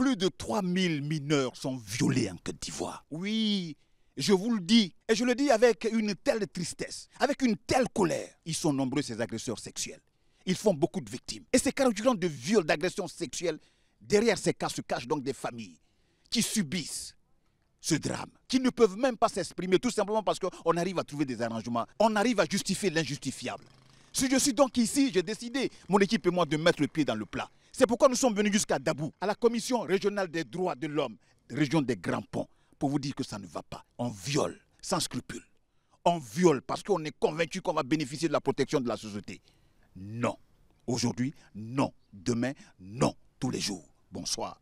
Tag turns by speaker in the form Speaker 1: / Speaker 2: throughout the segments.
Speaker 1: Plus de 3000 mineurs sont violés en Côte d'Ivoire. Oui, je vous le dis, et je le dis avec une telle tristesse, avec une telle colère. Ils sont nombreux, ces agresseurs sexuels. Ils font beaucoup de victimes. Et ces caractères de viols, d'agressions sexuelles, derrière ces cas se cachent donc des familles qui subissent ce drame, qui ne peuvent même pas s'exprimer, tout simplement parce qu'on arrive à trouver des arrangements, on arrive à justifier l'injustifiable. Si je suis donc ici, j'ai décidé, mon équipe et moi, de mettre le pied dans le plat. C'est pourquoi nous sommes venus jusqu'à Dabou, à la Commission régionale des droits de l'homme, région des Grands Ponts, pour vous dire que ça ne va pas. On viole sans scrupule. On viole parce qu'on est convaincu qu'on va bénéficier de la protection de la société. Non. Aujourd'hui, non. Demain, non. Tous les jours. Bonsoir.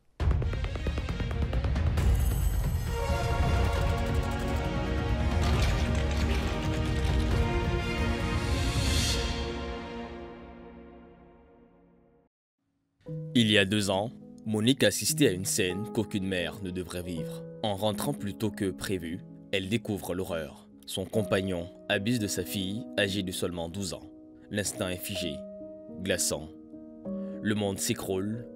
Speaker 2: Il y a 2 ans, Monique assistait à une scène qu'aucune mère ne devrait vivre. En rentrant plus tôt que prévu, elle découvre l'horreur. Son compagnon abuse de sa fille, âgée de seulement 12 ans. L'instinct est figé, glaçant. Le monde s'écroule.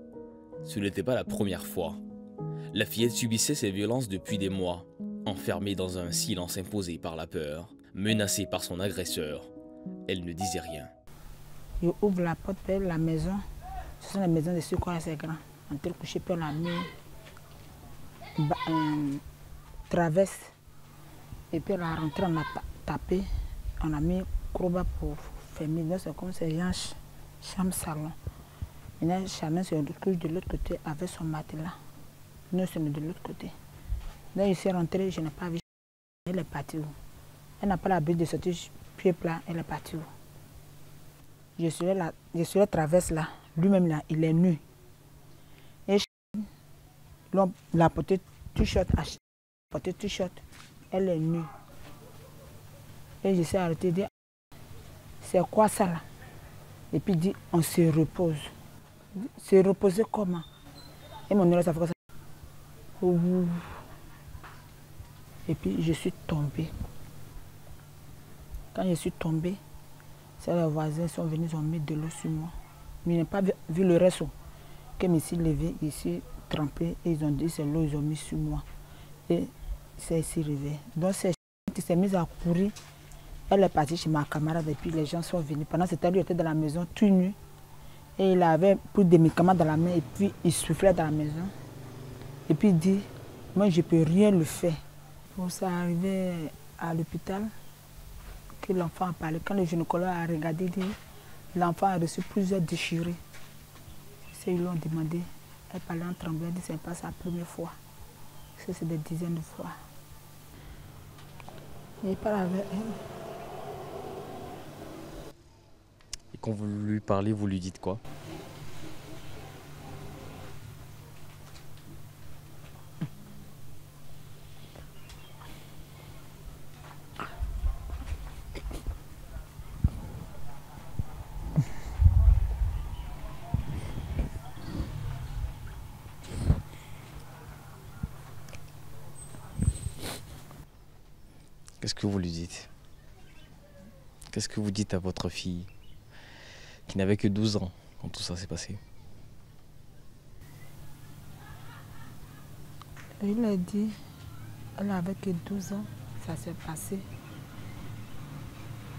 Speaker 2: Ce n'était pas la première fois. La fillette subissait ces violences depuis des mois, enfermée dans un silence imposé par la peur, menacée par son agresseur. Elle ne disait rien.
Speaker 3: Je ouvre la porte vers la maison. Ce sont les maisons de secours assez grands. On peut coucher pour la nuit, traverse. Et puis la rentrée, on a tapé. On a mis Kroba pour fermer. C'est comme c'est un chambre-salon. Maintenant, Charmaine se retrouve de l'autre côté avec son matelas. Nous sommes de l'autre côté. Là, je suis rentrée, je n'ai pas vu. Elle est partie où? Elle n'a pas l'habitude de sortir pied plat. Elle est partie où? Je suis la traverse là. Lui-même là, il est nu. Et l'homme l'a porté t-shirt, elle est nue. Et je suis arrêté et dit, c'est quoi ça là? Et puis il dit, on se repose. Se reposer comment? Et mon oreille, ça fait comme ça. Et puis je suis tombée. Quand je suis tombée, c'est les voisins sont venus, ils ont mis de l'eau sur moi. Mais ils n'ont pas vu le reste. Que je me suis levée, je suis trempée et ils ont dit c'est l'eau, ils ont mis sur moi. Et c'est ici arrivé. Donc c'est qui s'est mise à courir. Elle est partie chez ma camarade et puis les gens sont venus. Pendant ce temps, lui était dans la maison tout nu. Et il avait pris des médicaments dans la main et puis il soufflait dans la maison. Et puis il dit, moi je ne peux rien le faire. Pour ça arrivé à l'hôpital, que l'enfant a parlé. Quand le gynécologue a regardé, il dit, l'enfant a reçu plusieurs déchirures. Ils lui ont demandé, elle parlait en tremblant, elle dit, ce n'est pas sa première fois. C'est des dizaines de fois. Il parle avec elle.
Speaker 2: Et quand vous lui parlez, vous lui dites quoi? Qu'est-ce que vous lui dites? Qu'est-ce que vous dites à votre fille qui n'avait que 12 ans quand tout ça s'est passé?
Speaker 3: Il a dit, elle avait que 12 ans, ça s'est passé.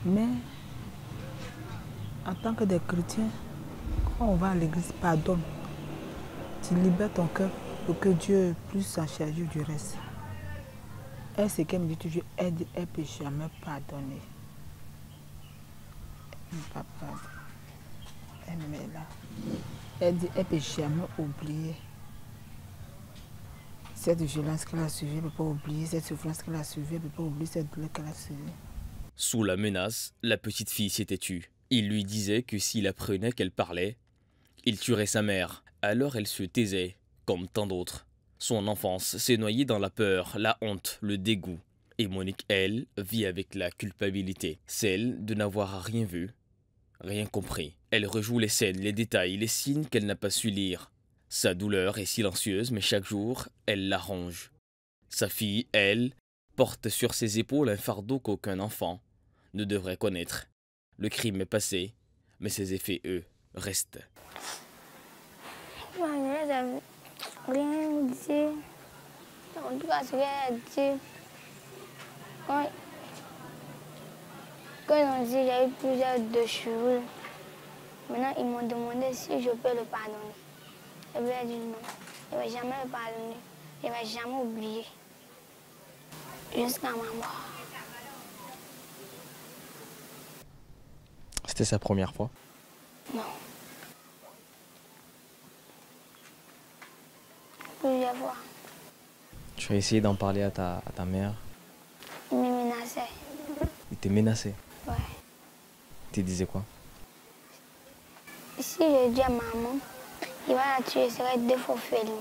Speaker 3: Mais en tant que des chrétiens, quand on va à l'église, pardonne. Tu libères ton cœur pour que Dieu puisse s'en charger du reste. Elle, c'est qu'elle me dit toujours, elle ne peut jamais pardonner. Papa, elle est là. Elle dit, elle ne peut jamais oublier. Cette violence qu'elle a suivie, elle ne peut pas oublier. Cette souffrance qu'elle a suivie, elle ne peut pas oublier cette douleur qu'elle a suivie.
Speaker 2: Sous la menace, la petite fille s'était tue. Il lui disait que s'il apprenait qu'elle parlait, il tuerait sa mère. Alors elle se taisait, comme tant d'autres. Son enfance s'est noyée dans la peur, la honte, le dégoût. Et Monique, elle, vit avec la culpabilité, celle de n'avoir rien vu, rien compris. Elle rejoue les scènes, les détails, les signes qu'elle n'a pas su lire. Sa douleur est silencieuse, mais chaque jour, elle l'arrange. Sa fille, elle, porte sur ses épaules un fardeau qu'aucun enfant ne devrait connaître. Le crime est passé, mais ses effets, eux, restent.
Speaker 4: Rien dit. En tout cas, ce qu'elle a dit, quand ils ont dit qu'il y a eu plusieurs déchirures, maintenant ils m'ont demandé si je peux le pardonner. Je lui ai dit non. Je ne vais jamais le pardonner. Je ne vais jamais oublier. Jusqu'à ma mort.
Speaker 2: C'était sa première fois?
Speaker 4: Non. Plusieurs fois.
Speaker 2: Tu as essayé d'en parler à ta mère?
Speaker 4: Il me menaçait.
Speaker 2: Il t'est menacé?
Speaker 4: Ouais.
Speaker 2: Tu disais quoi?
Speaker 4: Si je dis à maman, il va la tuer, ce serait 2 fois félin.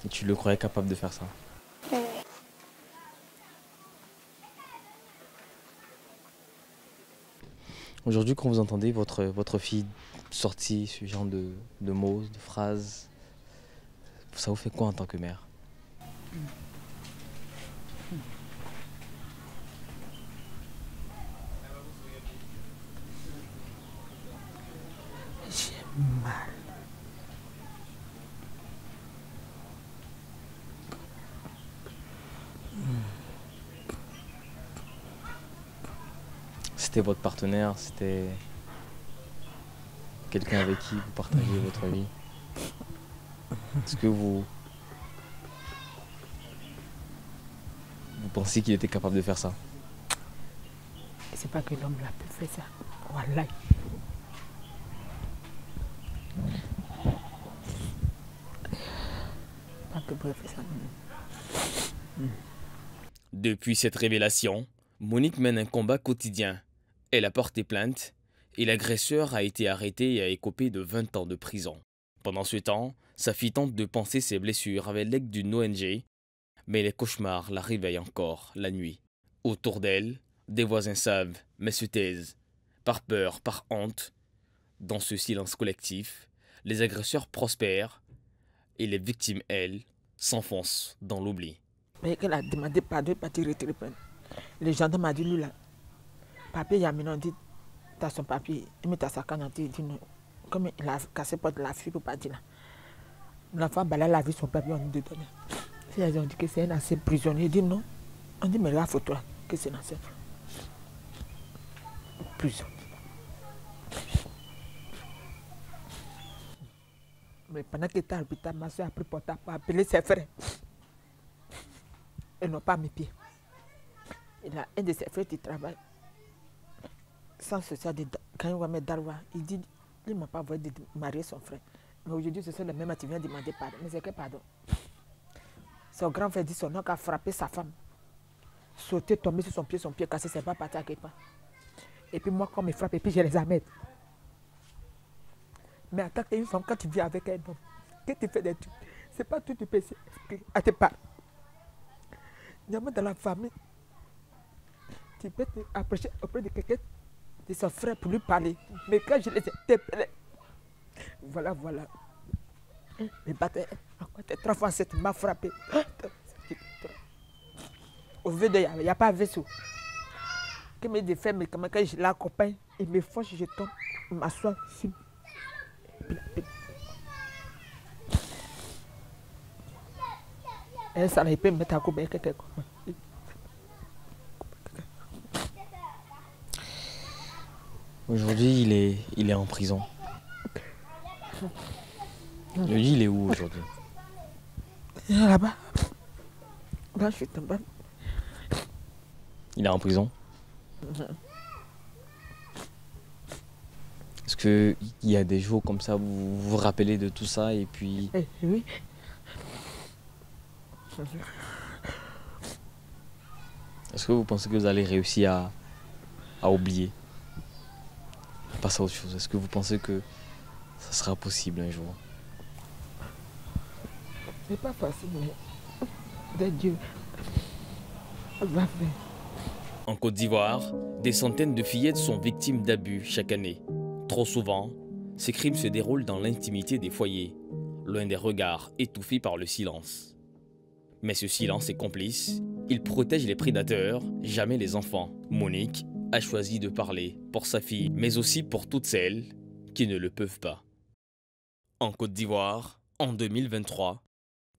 Speaker 2: Et tu le croyais capable de faire ça?
Speaker 4: Oui.
Speaker 2: Aujourd'hui, quand vous entendez votre fille sortir ce genre de mots, de phrases, ça vous fait quoi en tant que mère?
Speaker 3: J'ai mal.
Speaker 2: C'était votre partenaire, c'était quelqu'un avec qui vous partagez votre vie. Est-ce que vous pensez qu'il était capable de faire ça?
Speaker 3: C'est pas que l'homme l'a pu faire ça. Wallahi. Pas que pour faire ça.
Speaker 2: Depuis cette révélation, Monique mène un combat quotidien. Elle a porté plainte et l'agresseur a été arrêté et a écopé de 20 ans de prison. Pendant ce temps, sa fille tente de panser ses blessures avec l'aide d'une ONG, mais les cauchemars la réveillent encore la nuit. Autour d'elle, des voisins savent, mais se taisent, par peur, par honte. Dans ce silence collectif, les agresseurs prospèrent et les victimes, elles, s'enfoncent dans l'oubli.
Speaker 3: Mais qu'elle a demandé pardon, pas de retirer. Les gendarmes m'ont dit, lui là, papier, il y a maintenant dit, t'as son papier, il met ta sac à il dit non. Comme il a cassé porte la fille pour pas dire là. L'enfant, bah là, il a vu son papier, on lui donne. Ils ont dit que c'est un ancien prisonnier. Il dit non. On dit, mais la photo là, que c'est un ancien prison. Mais pendant qu'il était à l'hôpital, ma soeur a pris portable pour appeler ses frères. Ils n'ont pas mes pieds. Il a un de ses frères qui travaille sans social dedans. Quand il va mettre Darwa, il dit, il ne m'a pas envoyé de marier son frère. Mais aujourd'hui, ce sont les mêmes qui viennent demander pardon. Mais c'est que pardon. Son grand frère dit son oncle a frappé sa femme. Sauté, tombé sur son pied cassé, c'est pas parti à quelque part. Et puis moi, quand il me frappe, et puis je les amène. Mais en tant qu'une femme, quand tu vis avec un homme, que tu fais des trucs, c'est pas tout tu peux expliquer à tes parents. Dans la famille, tu peux t'approcher auprès de quelqu'un, de son frère pour lui parler. Mais quand je les ai interpellés, voilà. Mais battait, encore t'es 3 fois 7, m'a frappé. Au VD, il n'y a pas de vaisseau. Quand me défait, mais quand je l'accompagne, il me force, je tombe, je m'assois. Et ça, il peut me mettre à couper quelqu'un.
Speaker 2: Aujourd'hui, il est en prison. Lui, il est où aujourd'hui?
Speaker 3: Il est là-bas. Là, je suis tombé.
Speaker 2: Il est en prison? Est-ce qu'il y a des jours comme ça où vous vous rappelez de tout ça et puis...
Speaker 3: Oui.
Speaker 2: Est-ce que vous pensez que vous allez réussir à oublier? À passer à autre chose? Est-ce que vous pensez que ça sera possible un jour?
Speaker 3: C'est pas facile, mais de Dieu va faire.
Speaker 2: En Côte d'Ivoire, des centaines de fillettes sont victimes d'abus chaque année. Trop souvent, ces crimes se déroulent dans l'intimité des foyers, loin des regards étouffés par le silence. Mais ce silence est complice, il protège les prédateurs, jamais les enfants. Monique a choisi de parler pour sa fille, mais aussi pour toutes celles qui ne le peuvent pas. En Côte d'Ivoire, en 2023,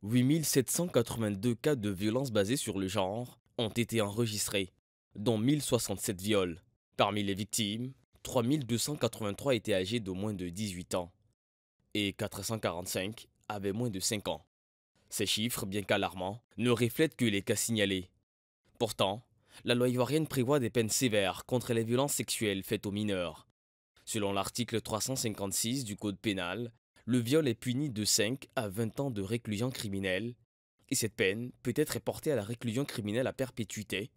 Speaker 2: 8782 cas de violences basées sur le genre ont été enregistrés, dont 1067 viols. Parmi les victimes, 3283 étaient âgés de moins de 18 ans et 445 avaient moins de 5 ans. Ces chiffres, bien qu'alarmants, ne reflètent que les cas signalés. Pourtant, la loi ivoirienne prévoit des peines sévères contre les violences sexuelles faites aux mineurs. Selon l'article 356 du Code pénal, le viol est puni de 5 à 20 ans de réclusion criminelle et cette peine peut être portée à la réclusion criminelle à perpétuité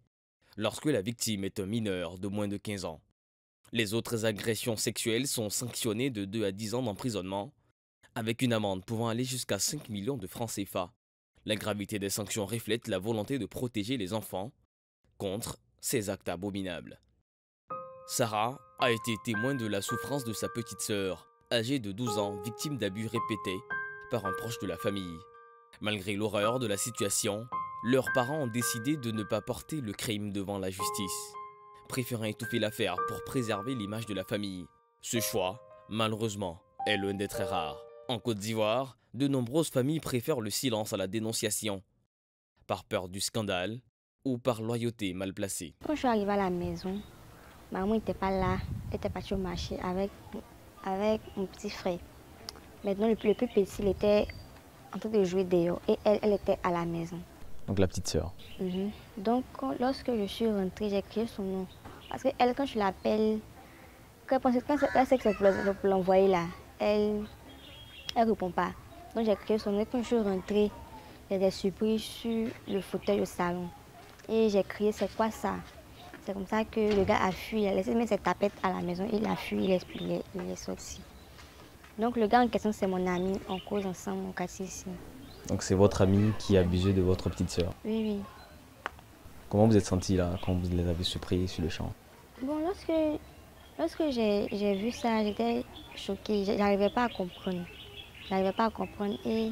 Speaker 2: lorsque la victime est un mineur de moins de 15 ans. Les autres agressions sexuelles sont sanctionnées de 2 à 10 ans d'emprisonnement avec une amende pouvant aller jusqu'à 5 millions de francs CFA. La gravité des sanctions reflète la volonté de protéger les enfants contre ces actes abominables. Sarah a été témoin de la souffrance de sa petite sœur, âgée de 12 ans, victime d'abus répétés par un proche de la famille. Malgré l'horreur de la situation, leurs parents ont décidé de ne pas porter le crime devant la justice, préférant étouffer l'affaire pour préserver l'image de la famille. Ce choix, malheureusement, est l'un des très rares. En Côte d'Ivoire, de nombreuses familles préfèrent le silence à la dénonciation, par peur du scandale ou par loyauté mal placée.
Speaker 4: Quand je suis arrivée à la maison, maman n'était pas là, elle était partie au marché avec mon petit frère. Maintenant, le plus petit, il était en train de jouer dehors et elle était à la maison.
Speaker 2: Donc la petite sœur.
Speaker 4: Donc, lorsque je suis rentrée, j'ai crié son nom. Parce qu'elle, quand je l'appelle, quand elle sait que c'est pour l'envoyer là, elle ne répond pas. Donc, j'ai crié son nom et quand je suis rentrée, j'étais surprise sur le fauteuil au salon. Et j'ai crié, c'est quoi ça? C'est comme ça que le gars a fui, il a laissé mettre ses tapettes à la maison, il a fui, il est sorti. Donc le gars en question, c'est mon ami, on cause ensemble au quartier ici.
Speaker 2: Donc c'est votre ami qui a abusé de votre petite sœur.
Speaker 4: Oui, oui.
Speaker 2: Comment vous êtes sentie là quand vous les avez surpris sur le champ?
Speaker 4: Bon, lorsque j'ai vu ça, j'étais choquée, j'arrivais pas à comprendre. J'arrivais pas à comprendre et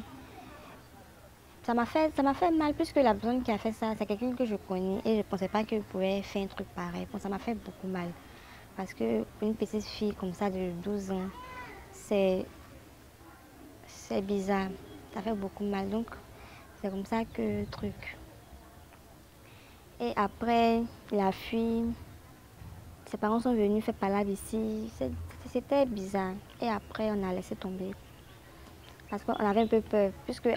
Speaker 4: ça m'a fait mal puisque la personne qui a fait ça, c'est quelqu'un que je connais et je ne pensais pas qu'il pouvait faire un truc pareil. Bon, ça m'a fait beaucoup mal parce que pour une petite fille comme ça de 12 ans, c'est bizarre. Ça fait beaucoup mal. Donc, c'est comme ça que le truc. Et après, il a fui. Ses parents sont venus faire palade ici. C'était bizarre. Et après, on a laissé tomber. Parce qu'on avait un peu peur, puisque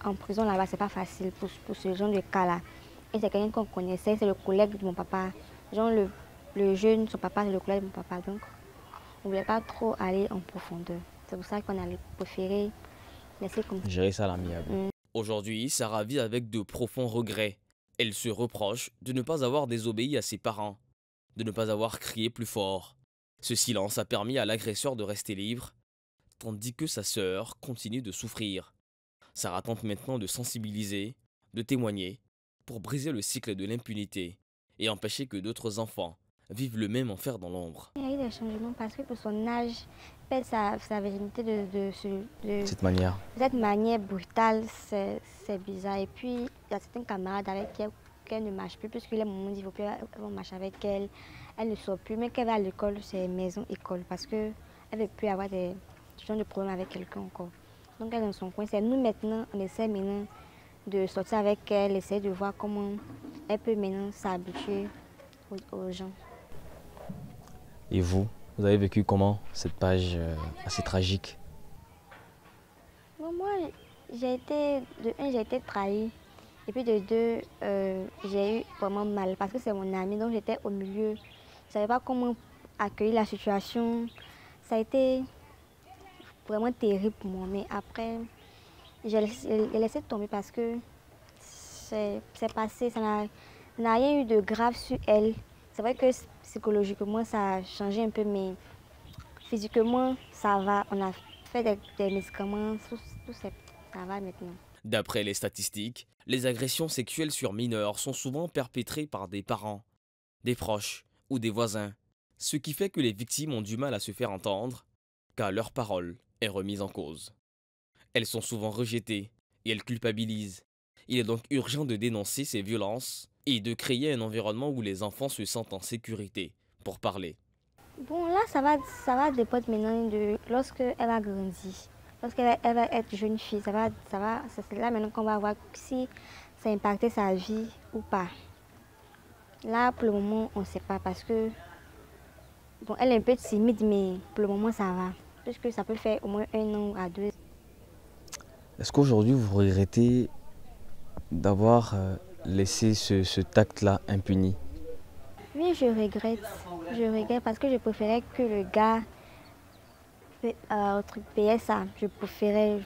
Speaker 4: en prison là-bas, c'est pas facile pour ce genre de cas-là. Et c'est quelqu'un qu'on connaissait, c'est le collègue de mon papa. Genre le jeune, son papa, c'est le collègue de mon papa. Donc, on ne voulait pas trop aller en profondeur. C'est pour ça qu'on allait préférer laisser comme ça.
Speaker 2: Gérer ça à l'amiable. Aujourd'hui, Sarah vit avec de profonds regrets. Elle se reproche de ne pas avoir désobéi à ses parents, de ne pas avoir crié plus fort. Ce silence a permis à l'agresseur de rester libre, tandis que sa sœur continue de souffrir. Sarah tente maintenant de sensibiliser, de témoigner, pour briser le cycle de l'impunité et empêcher que d'autres enfants vivent le même enfer dans l'ombre.
Speaker 4: Il y a eu des changements parce que pour son âge, perd sa virginité de
Speaker 2: Cette manière.
Speaker 4: cette manière brutale, c'est bizarre. Et puis, il y a certains camarades avec qui elle ne marche plus, puisque les moments où il ne faut plus marcher avec elle, elle ne sort plus. Mais quand elle va à l'école, c'est maison-école, parce qu'elle ne veut plus avoir des genre de problème avec quelqu'un encore. Donc elle est dans son coin. C'est nous maintenant, on essaie maintenant de sortir avec elle, essayer de voir comment elle peut maintenant s'habituer aux gens.
Speaker 2: Et vous avez vécu comment cette page assez tragique?
Speaker 4: Bon, moi, j'ai été trahie. Et puis de deux, j'ai eu vraiment mal parce que c'est mon ami, donc j'étais au milieu. Je ne savais pas comment accueillir la situation. Ça a été vraiment terrible pour moi. Mais après, j'ai laissé tomber parce que c'est passé. Ça n'a rien eu de grave sur elle. C'est vrai que psychologiquement, ça a changé un peu, mais physiquement, ça va. On a fait des médicaments, tout ça va maintenant.
Speaker 2: D'après les statistiques, les agressions sexuelles sur mineurs sont souvent perpétrées par des parents, des proches ou des voisins, ce qui fait que les victimes ont du mal à se faire entendre, car leur parole est remise en cause. Elles sont souvent rejetées et elles culpabilisent. Il est donc urgent de dénoncer ces violences et de créer un environnement où les enfants se sentent en sécurité pour parler.
Speaker 4: Bon, là, ça va dépendre maintenant de lorsque elle a grandi. Lorsqu'elle elle va être jeune fille, c'est là maintenant qu'on va voir si ça a impacté sa vie ou pas. Là, pour le moment, on ne sait pas parce que, bon, elle est un peu timide, mais pour le moment, ça va. Puisque ça peut faire au moins 1 an à 2.
Speaker 2: Est-ce qu'aujourd'hui vous regrettez d'avoir laissé ce tact-là impuni?
Speaker 4: Oui, je regrette. Je regrette parce que je préférais que le gars payait ça. Je préférais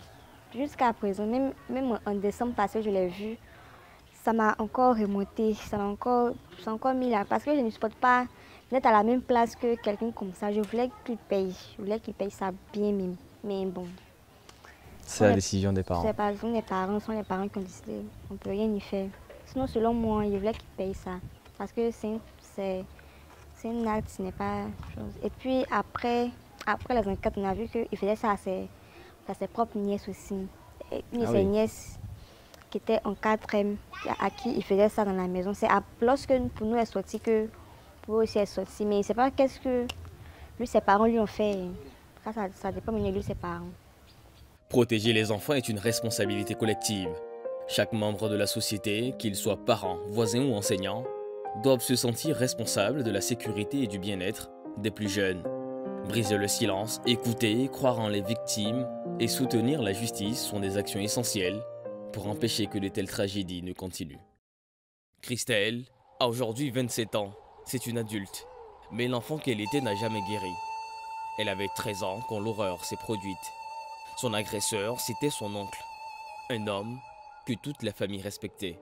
Speaker 4: jusqu'à présent, même en décembre passé, je l'ai vu. Ça m'a encore remonté, ça m'a encore mis là. Parce que je ne supporte pas d'être à la même place que quelqu'un comme ça. Je voulais qu'il paye. Je voulais qu'il paye ça bien même. Mais bon.
Speaker 2: C'est la décision des parents.
Speaker 4: C'est pas les parents, sont les parents qui ont décidé. On ne peut rien y faire. Sinon, selon moi, je voulais qu'il paye ça. Parce que c'est un acte, ce n'est pas chose. Et puis après les enquêtes, on a vu qu'il faisait ça à ses propres nièces aussi. Une de ses nièces qui était en 4e, à qui il faisait ça dans la maison. C'est lorsque pour nous elle est sorti que pour eux aussi elle est sortie. Mais il ne sait pas qu'est-ce que lui, ses parents lui ont fait. Ça dépend de lui, ses parents.
Speaker 2: Protéger les enfants est une responsabilité collective. Chaque membre de la société, qu'il soit parent, voisin ou enseignant, doivent se sentir responsables de la sécurité et du bien-être des plus jeunes. Briser le silence, écouter, croire en les victimes et soutenir la justice sont des actions essentielles pour empêcher que de telles tragédies ne continuent. Christelle a aujourd'hui 27 ans. C'est une adulte. Mais l'enfant qu'elle était n'a jamais guéri. Elle avait 13 ans quand l'horreur s'est produite. Son agresseur, c'était son oncle. Un homme que toute la famille respectait.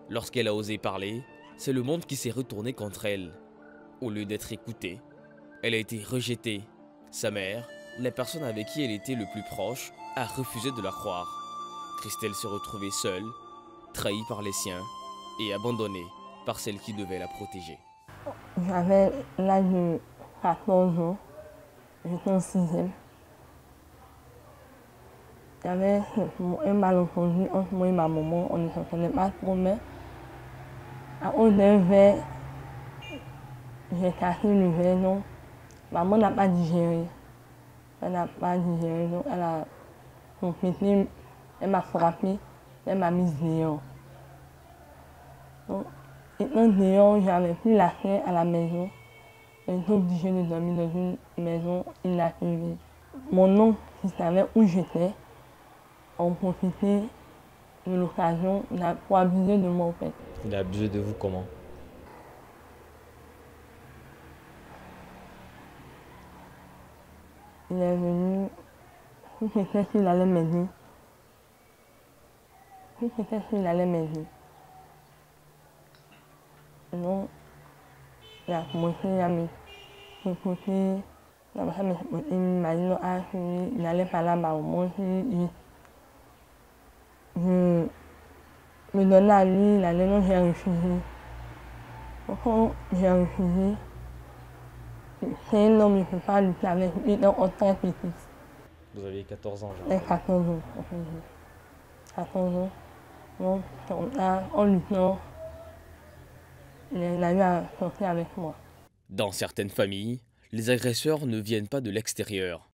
Speaker 2: Lorsqu'elle a osé parler, c'est le monde qui s'est retourné contre elle. Au lieu d'être écoutée, elle a été rejetée. Sa mère, la personne avec qui elle était le plus proche, a refusé de la croire. Christelle s'est retrouvée seule, trahie par les siens et abandonnée par celle qui devait la protéger.
Speaker 3: J'avais l'âge de 14 ans, j'étais en 6e. Il y avait un malentendu entre moi et ma maman, on ne s'entendait pas trop, mais à cause d'un verre, j'ai cassé le verre, non. Maman n'a pas digéré. Elle n'a pas digéré, donc elle a complété, elle m'a frappé, elle m'a mise dehors. Donc, étant dehors, j'avais plus l'accès à la maison. J'étais obligée de dormir dans une maison inachevée. Mon oncle, qui savait où j'étais, a profité de l'occasion pour abuser de moi en fait.
Speaker 2: Il a abusé de vous comment?
Speaker 3: Il est venu, tout c'était qu'il allait m'aider. Tout c'était qu'il allait m'aider. Donc, il a commencé à me écouter. Il m'a dit non, il n'allait pas là-bas au monde. Je me donnais à lui, il allait, non, j'ai refusé. Quand j'ai refusé, c'est un homme, je ne peux pas lutter avec lui, donc on très petit.
Speaker 2: Vous aviez 14 ans,
Speaker 3: J'ai 14 ans. 14 ans. Donc, en luttant, il a eu à sortir avec moi.
Speaker 2: Dans certaines familles, les agresseurs ne viennent pas de l'extérieur.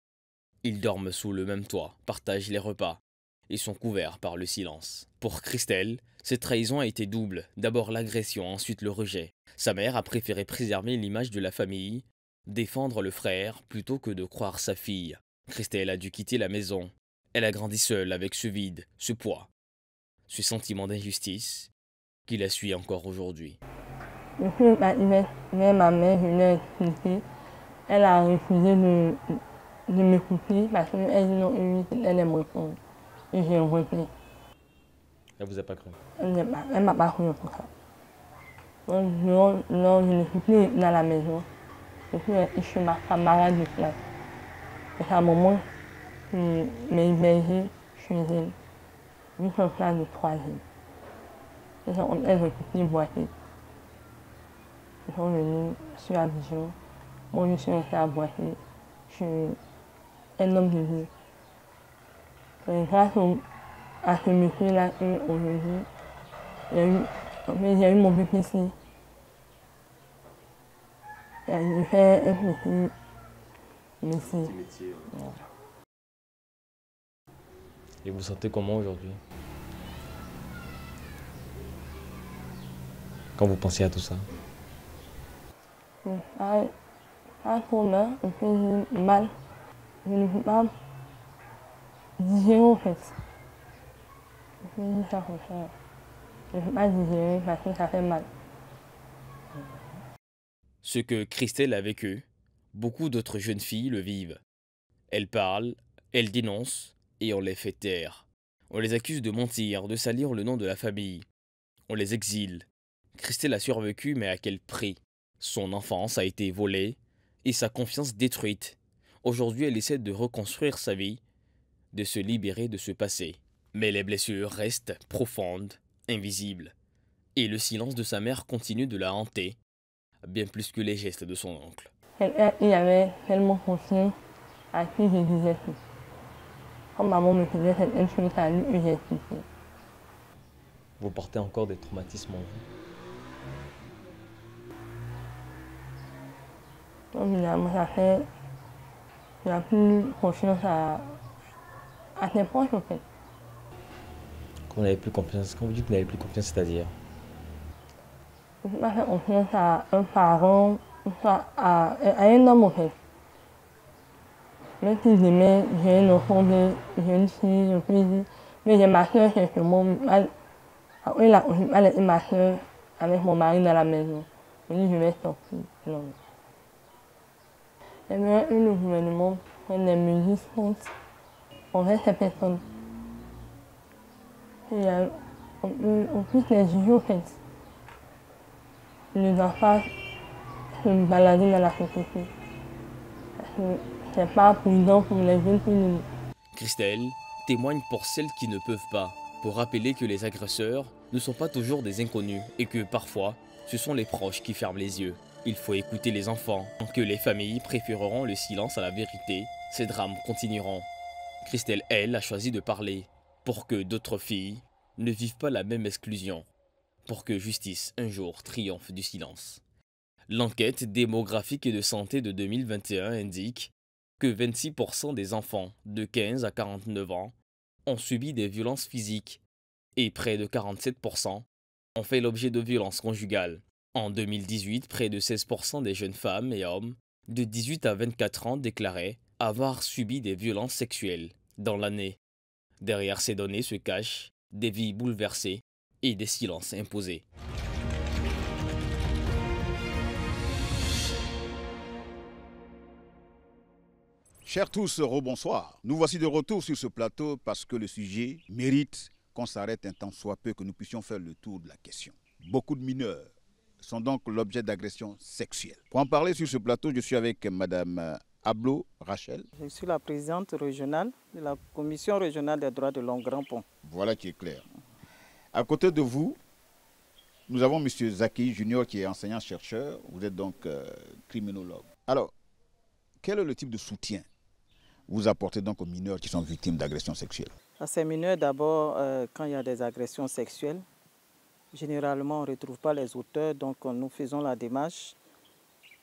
Speaker 2: Ils dorment sous le même toit, partagent les repas et sont couverts par le silence. Pour Christelle, cette trahison a été double. D'abord l'agression, ensuite le rejet. Sa mère a préféré préserver l'image de la famille, défendre le frère plutôt que de croire sa fille. Christelle a dû quitter la maison. Elle a grandi seule avec ce vide, ce poids, ce sentiment d'injustice qui la suit encore aujourd'hui.
Speaker 3: Depuis ma mère, je l'ai expliqué. Elle a refusé de m'écouter parce qu'elle dit non, elle aime répondre. Et j'ai repris.
Speaker 2: Elle vous a pas cru?
Speaker 3: Elle ne m'a pas cru pour ça. Donc, je ne suis plus dans la maison. Je suis ma camarade de classe. Et c'est à un moment qui m'a hébergée chez elle. Juste en classe de 3e. Ils sont petits boîtiers. Ils sont venus sur Abidjan. Moi, je suis resté à Boîtier. Je suis un homme de Dieu. Et grâce à ce monsieur-là, aujourd'hui, j'ai eu mon BPC. J'ai fait un petit
Speaker 5: Merci.
Speaker 2: Et vous sentez comment aujourd'hui? Quand vous pensez à tout ça?
Speaker 5: Pas trop bien, un peu mal. Je ne peux pas digérer en fait. Je dis ça comme ça. Je ne peux pas digérer parce que ça fait mal.
Speaker 2: Ce que Christelle a vécu, beaucoup d'autres jeunes filles le vivent. Elles parlent, elles dénoncent, et on les fait taire. On les accuse de mentir, de salir le nom de la famille. On les exile. Christelle a survécu, mais à quel prix? Son enfance a été volée et sa confiance détruite. Aujourd'hui, elle essaie de reconstruire sa vie, de se libérer de ce passé. Mais les blessures restent profondes, invisibles. Et le silence de sa mère continue de la hanter, bien plus que les gestes de son oncle.
Speaker 5: Il y avait tellement confiance à qui je disais tout. Quand maman me faisait cette insulte à lui, j'ai expliqué.
Speaker 2: Vous portez encore des traumatismes en vous?
Speaker 5: Donc finalement, ça fait... Il n'a plus confiance à ses proches en fait.
Speaker 2: Quand vous n'avez plus confiance, quand vous dites que vous n'avez plus confiance, c'est-à-dire?
Speaker 5: Je ne peux pas faire confiance à un parent, à un homme en fait. Même si j'aimais, j'ai un enfant, j'ai une fille, je peux dire, mais j'ai ma soeur chez moi. Après, il a laissé ma soeur avec mon mari dans la maison. Je dis, je vais sortir. Non. Il y avait le gouvernement prenne des mesures fortes envers ces personnes. On puisse les juger en fait. Ils ne doivent pas se balader dans la société. Parce que c'est pas prudent pour les jeunes filles.
Speaker 2: Christelle témoigne pour celles qui ne peuvent pas, pour rappeler que les agresseurs ne sont pas toujours des inconnus et que parfois, ce sont les proches qui ferment les yeux. Il faut écouter les enfants, que les familles préféreront le silence à la vérité. Ces drames continueront. Christelle, elle, a choisi de parler pour que d'autres filles ne vivent pas la même exclusion, pour que justice un jour triomphe du silence. L'enquête démographique et de santé de 2021 indique que 26% des enfants de 15 à 49 ans ont subi des violences physiques et près de 47% ont fait l'objet de violences conjugales. En 2018, près de 16% des jeunes femmes et hommes de 18 à 24 ans déclaraient avoir subi des violences sexuelles dans l'année. Derrière ces données se cachent des vies bouleversées et des silences imposés.
Speaker 1: Chers tous, rebonsoir. Nous voici de retour sur ce plateau parce que le sujet mérite qu'on s'arrête un temps soit peu, que nous puissions faire le tour de la question. Beaucoup de mineurs sont donc l'objet d'agressions sexuelles. Pour en parler sur ce plateau, je suis avec Madame Ablo Rachel.
Speaker 6: Je suis la présidente régionale de la Commission régionale des droits de l'homme Grand Pont.
Speaker 1: Voilà qui est clair. À côté de vous, nous avons M. Zaki Junior qui est enseignant-chercheur. Vous êtes donc criminologue. Alors, quel est le type de soutien vous apportez donc aux mineurs qui sont victimes d'agressions sexuelles?
Speaker 6: À ces mineurs, d'abord, quand il y a des agressions sexuelles, généralement on ne retrouve pas les auteurs, donc nous faisons la démarche.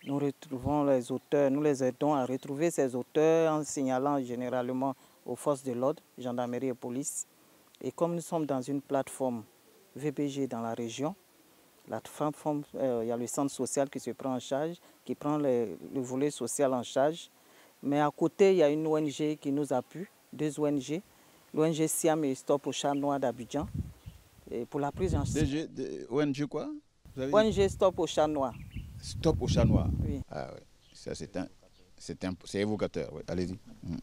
Speaker 6: Nous retrouvons les auteurs, nous les aidons à retrouver ces auteurs en signalant généralement aux forces de l'ordre, gendarmerie et police. Et comme nous sommes dans une plateforme VBG dans la région, la plateforme, il y a le centre social qui se prend en charge, qui prend le volet social en charge. Mais à côté, il y a une ONG qui nous appuie, deux ONG, l'ONG Siam et Stop au Chat Noir d'Abidjan. Pour la prise en charge.
Speaker 1: ONG quoi?
Speaker 6: ONG Stop au Chat Noir.
Speaker 1: Stop au Chat Noir.
Speaker 6: Oui.
Speaker 1: Ah oui, ça c'est évocateur, oui. Allez-y.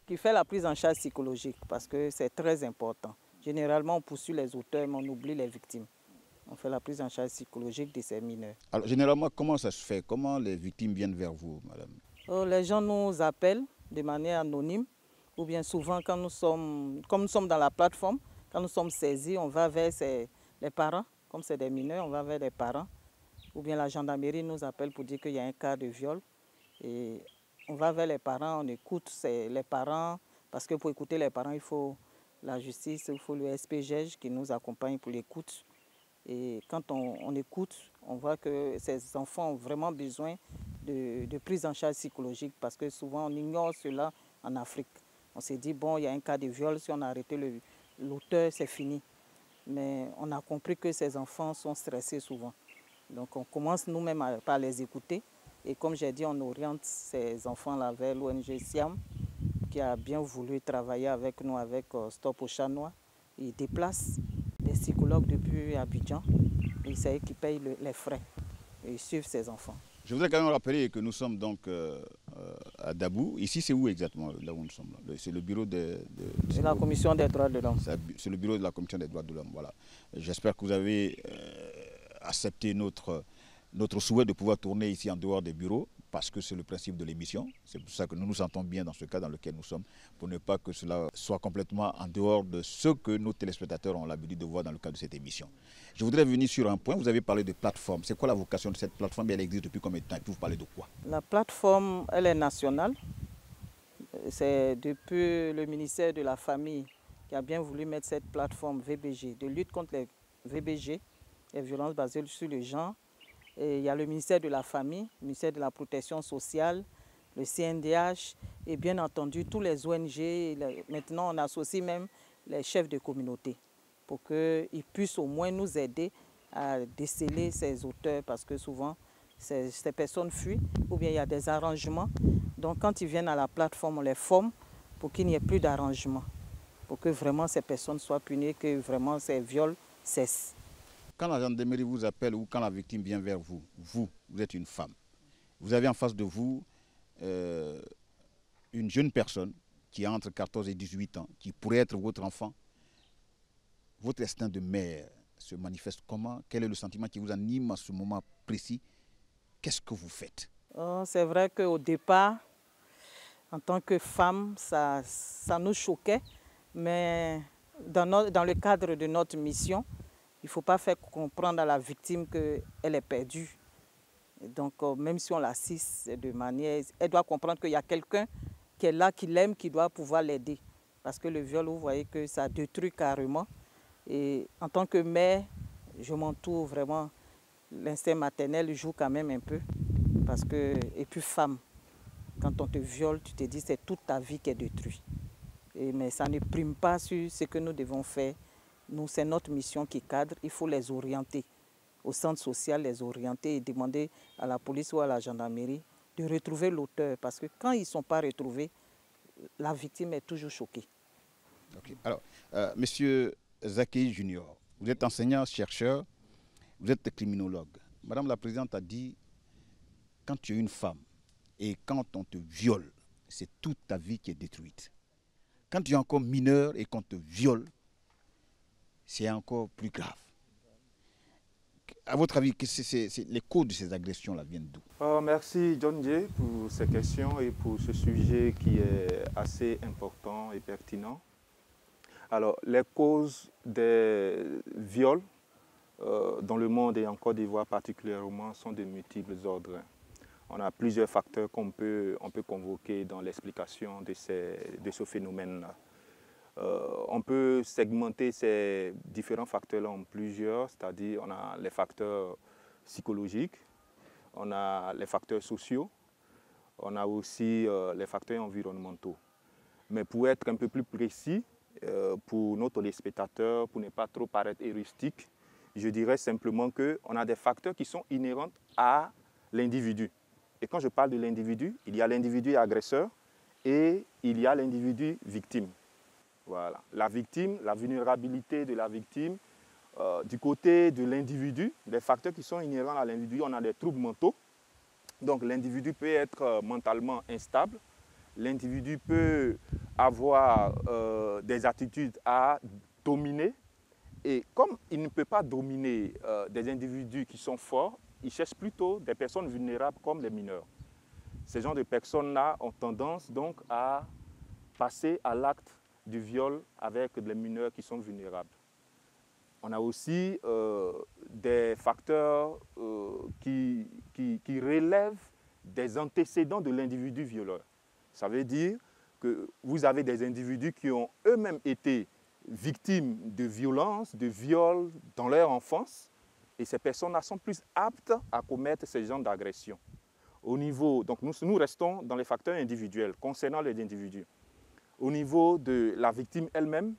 Speaker 6: Qui fait la prise en charge psychologique parce que c'est très important. Généralement, on poursuit les auteurs, mais on oublie les victimes. On fait la prise en charge psychologique de ces mineurs.
Speaker 1: Alors, généralement, comment ça se fait? Comment les victimes viennent vers vous, madame?
Speaker 6: Les gens nous appellent de manière anonyme, ou bien souvent, quand comme nous sommes dans la plateforme, quand nous sommes saisis, on va vers les parents. Comme c'est des mineurs, on va vers les parents. Ou bien la gendarmerie nous appelle pour dire qu'il y a un cas de viol. Et on va vers les parents, on écoute les parents, parce que pour écouter les parents, il faut la justice, il faut le SPGEJ qui nous accompagne pour l'écoute. Et quand on écoute, on voit que ces enfants ont vraiment besoin de prise en charge psychologique parce que souvent on ignore cela en Afrique. On s'est dit, bon, il y a un cas de viol, si on a arrêté l'auteur, c'est fini. Mais on a compris que ces enfants sont stressés souvent. Donc on commence nous-mêmes par les écouter. Et comme j'ai dit, on oriente ces enfants-là vers l'ONG SIAM qui a bien voulu travailler avec nous, avec Stop au Chat Noir. Ils déplacent des psychologues depuis Abidjan. Et c'est eux qui payent les frais. Et ils suivent ces enfants.
Speaker 1: Je voudrais quand même rappeler que nous sommes donc à Dabou. Ici, c'est où exactement, là où nous sommes? C'est le bureau de
Speaker 6: la Commission des droits de l'homme.
Speaker 1: C'est le bureau de la Commission des droits de l'homme, voilà. J'espère que vous avez accepté notre souhait de pouvoir tourner ici en dehors des bureaux, parce que c'est le principe de l'émission. C'est pour ça que nous nous sentons bien dans ce cas dans lequel nous sommes, pour ne pas que cela soit complètement en dehors de ce que nos téléspectateurs ont l'habitude de voir dans le cadre de cette émission. Je voudrais venir sur un point. Vous avez parlé de plateforme. C'est quoi la vocation de cette plateforme? Elle existe depuis combien de temps? Et puis vous parlez de quoi?
Speaker 6: La plateforme, elle est nationale. C'est depuis le ministère de la Famille qui a bien voulu mettre cette plateforme VBG, de lutte contre les VBG, les violences basées sur le genre. Et il y a le ministère de la Famille, le ministère de la Protection sociale, le CNDH et bien entendu tous les ONG. Maintenant, on associe même les chefs de communauté pour qu'ils puissent au moins nous aider à déceler ces auteurs parce que souvent, ces personnes fuient ou bien il y a des arrangements. Donc quand ils viennent à la plateforme, on les forme pour qu'il n'y êt plus d'arrangement, pour que vraiment ces personnes soient punies, que vraiment ces viols cessent.
Speaker 1: Quand la gendarmerie vous appelle ou quand la victime vient vers vous, vous êtes une femme. Vous avez en face de vous une jeune personne qui a entre 14 et 18 ans, qui pourrait être votre enfant. Votre instinct de mère se manifeste comment? Quel est le sentiment qui vous anime à ce moment précis? Qu'est-ce que vous faites?
Speaker 6: C'est vrai qu'au départ, en tant que femme, ça nous choquait, mais dans le cadre de notre mission, il ne faut pas faire comprendre à la victime qu'elle est perdue. Donc, même si on l'assiste de manière... Elle doit comprendre qu'il y a quelqu'un qui est là, qui l'aime, qui doit pouvoir l'aider. Parce que le viol, vous voyez que ça détruit carrément. Et en tant que mère, je m'entoure vraiment. L'instinct maternel joue quand même un peu. Parce que, et puis femme, quand on te viole, tu te dis que c'est toute ta vie qui est détruite. Mais ça ne prime pas sur ce que nous devons faire. Nous, c'est notre mission qui cadre, il faut les orienter. Au centre social, les orienter et demander à la police ou à la gendarmerie de retrouver l'auteur. Parce que quand ils ne sont pas retrouvés, la victime est toujours choquée.
Speaker 1: Okay. Alors, Monsieur Zakei Junior, vous êtes enseignant, chercheur, vous êtes criminologue. Madame la Présidente a dit, quand tu es une femme et quand on te viole, c'est toute ta vie qui est détruite. Quand tu es encore mineur et qu'on te viole, c'est encore plus grave. À votre avis, les causes de ces agressions-là viennent d'où?
Speaker 7: Merci John Jay pour ces questions et pour ce sujet qui est assez important et pertinent. Alors, les causes des viols dans le monde et en Côte d'Ivoire particulièrement sont de multiples ordres. On a plusieurs facteurs qu'on peut convoquer dans l'explication de ce phénomène-là. On peut segmenter ces différents facteurs-là en plusieurs, c'est-à-dire on a les facteurs psychologiques, on a les facteurs sociaux, on a aussi les facteurs environnementaux. Mais pour être un peu plus précis, pour nos téléspectateurs, pour ne pas trop paraître heuristique, je dirais simplement qu'on a des facteurs qui sont inhérents à l'individu. Et quand je parle de l'individu, il y a l'individu agresseur et il y a l'individu victime. Voilà. La victime, la vulnérabilité de la victime, du côté de l'individu, les facteurs qui sont inhérents à l'individu, on a des troubles mentaux. Donc l'individu peut être mentalement instable, l'individu peut avoir des attitudes à dominer. Et comme il ne peut pas dominer des individus qui sont forts, il cherche plutôt des personnes vulnérables comme les mineurs. Ces genres de personnes-là ont tendance donc à passer à l'acte du viol avec des mineurs qui sont vulnérables. On a aussi des facteurs qui relèvent des antécédents de l'individu violeur. Ça veut dire que vous avez des individus qui ont eux-mêmes été victimes de violences, de viols dans leur enfance, et ces personnes-là sont plus aptes à commettre ce genre d'agression. Au niveau, donc nous restons dans les facteurs individuels, concernant les individus. Au niveau de la victime elle-même,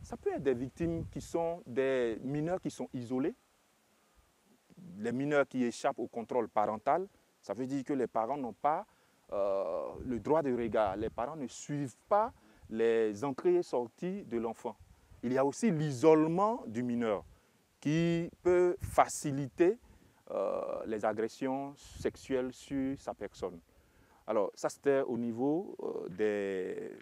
Speaker 7: ça peut être des victimes qui sont des mineurs qui sont isolés, les mineurs qui échappent au contrôle parental. Ça veut dire que les parents n'ont pas le droit de regard. Les parents ne suivent pas les entrées et sorties de l'enfant. Il y a aussi l'isolement du mineur qui peut faciliter les agressions sexuelles sur sa personne. Alors ça c'était au niveau des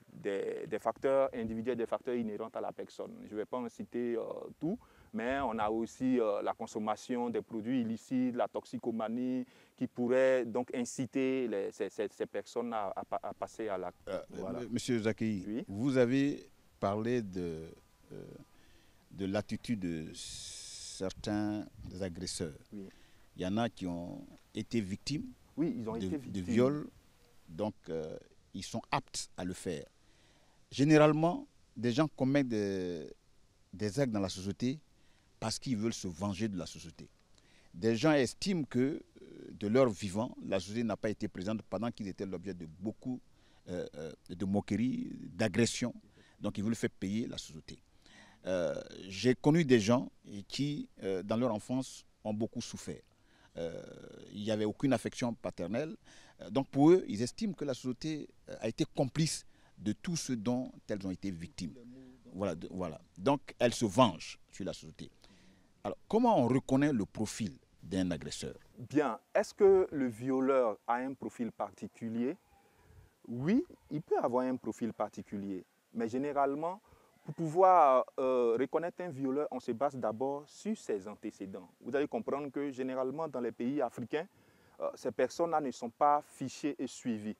Speaker 7: facteurs individuels, des facteurs inhérents à la personne. Je ne vais pas en citer tout, mais on a aussi la consommation des produits illicites, la toxicomanie, qui pourrait donc inciter ces personnes à passer à l'acte.
Speaker 1: Voilà. Monsieur Zakei,
Speaker 7: oui.
Speaker 1: Vous avez parlé de l'attitude de certains agresseurs.
Speaker 7: Oui.
Speaker 1: Il y en a qui ont été victimes,
Speaker 7: oui, ils ont été victimes
Speaker 1: de viols, donc ils sont aptes à le faire. Généralement, des gens commettent des actes dans la société parce qu'ils veulent se venger de la société. Des gens estiment que de leur vivant, la société n'a pas été présente pendant qu'ils étaient l'objet de beaucoup de moqueries, d'agressions. Donc ils veulent faire payer la société. J'ai connu des gens qui, dans leur enfance, ont beaucoup souffert. Il n'y avait aucune affection paternelle. Donc pour eux, ils estiment que la société a été complice de tout ce dont elles ont été victimes. Voilà. Donc elles se vengent sur la société. Alors comment on reconnaît le profil d'un agresseur?
Speaker 7: Bien, est-ce que le violeur a un profil particulier? Oui, il peut avoir un profil particulier. Mais généralement, pour pouvoir reconnaître un violeur, on se base d'abord sur ses antécédents. Vous allez comprendre que généralement dans les pays africains, ces personnes-là ne sont pas fichées et suivies.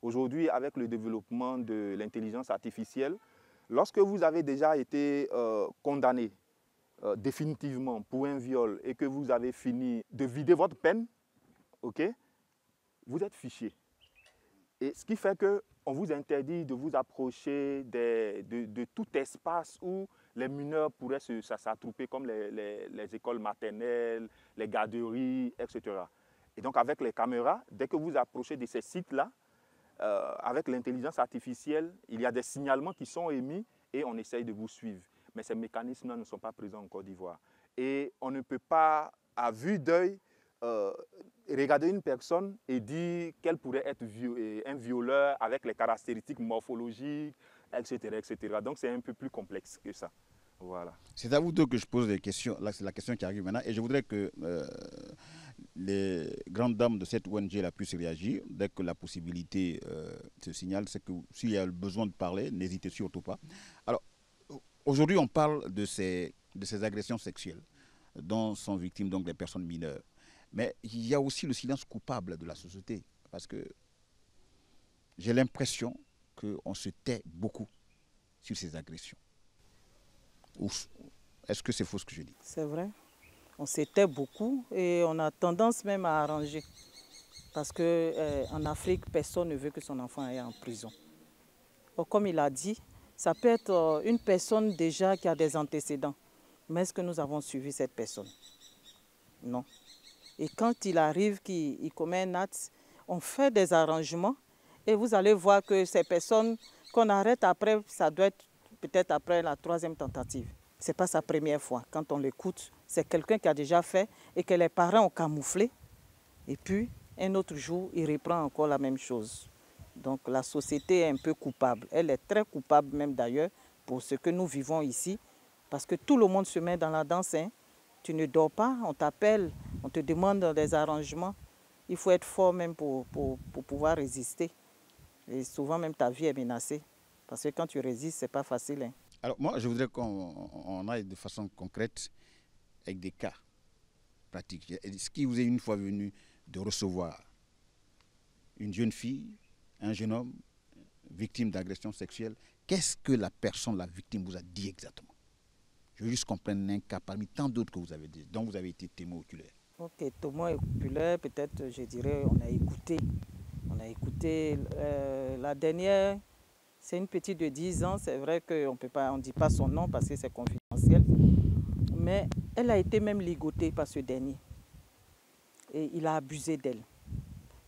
Speaker 7: Aujourd'hui, avec le développement de l'intelligence artificielle, lorsque vous avez déjà été condamné définitivement pour un viol et que vous avez fini de vider votre peine, okay, vous êtes fiché. Et ce qui fait qu'on vous interdit de vous approcher de tout espace où les mineurs pourraient s'attrouper, comme les écoles maternelles, les garderies, etc. Et donc avec les caméras, dès que vous approchez de ces sites-là, avec l'intelligence artificielle, il y a des signalements qui sont émis et on essaye de vous suivre. Mais ces mécanismes-là ne sont pas présents en Côte d'Ivoire. Et on ne peut pas, à vue d'œil, regarder une personne et dire qu'elle pourrait être un violeur avec les caractéristiques morphologiques, etc. etc. Donc c'est un peu plus complexe que ça. Voilà.
Speaker 1: C'est à vous deux que je pose des questions. Là, c'est la question qui arrive maintenant. Et je voudrais que les grandes dames de cette ONG puissent réagir dès que la possibilité se signale. C'est que s'il y a le besoin de parler, n'hésitez surtout pas. Alors, aujourd'hui, on parle de ces agressions sexuelles dont sont victimes donc des personnes mineures. Mais il y a aussi le silence coupable de la société, parce que j'ai l'impression qu'on se tait beaucoup sur ces agressions. Est-ce que c'est faux ce que je dis?
Speaker 6: C'est vrai. On se tait beaucoup et on a tendance même à arranger. Parce qu'en Afrique, personne ne veut que son enfant aille en prison. Or, comme il a dit, ça peut être une personne déjà qui a des antécédents. Mais est-ce que nous avons suivi cette personne? Non. Et quand il arrive qu'il commet un acte, on fait des arrangements et vous allez voir que ces personnes qu'on arrête après, ça doit être peut-être après la 3e tentative. Ce n'est pas sa première fois. Quand on l'écoute, c'est quelqu'un qui a déjà fait et que les parents ont camouflé. Et puis, un autre jour, il reprend encore la même chose. Donc la société est un peu coupable. Elle est très coupable même d'ailleurs pour ce que nous vivons ici. Parce que tout le monde se met dans la danse. Hein. Tu ne dors pas, on t'appelle, on te demande des arrangements. Il faut être fort même pour pouvoir résister. Et souvent même ta vie est menacée. Parce que quand tu résistes, ce n'est pas facile. Hein.
Speaker 1: Alors moi, je voudrais qu'on aille de façon concrète avec des cas pratiques. Est-ce qu'il vous est une fois venu de recevoir une jeune fille, un jeune homme, victime d'agression sexuelle? Qu'est-ce que la personne, la victime, vous a dit exactement? Je veux juste qu'on prenne un cas parmi tant d'autres que vous avez dit, dont vous avez été témoin oculaire. Ok,
Speaker 6: témoin oculaire, peut-être, je dirais, on a écouté. On a écouté la dernière, c'est une petite de 10 ans, c'est vrai qu'on ne dit pas son nom parce que c'est confidentiel, mais elle a été même ligotée par ce dernier. Et il a abusé d'elle.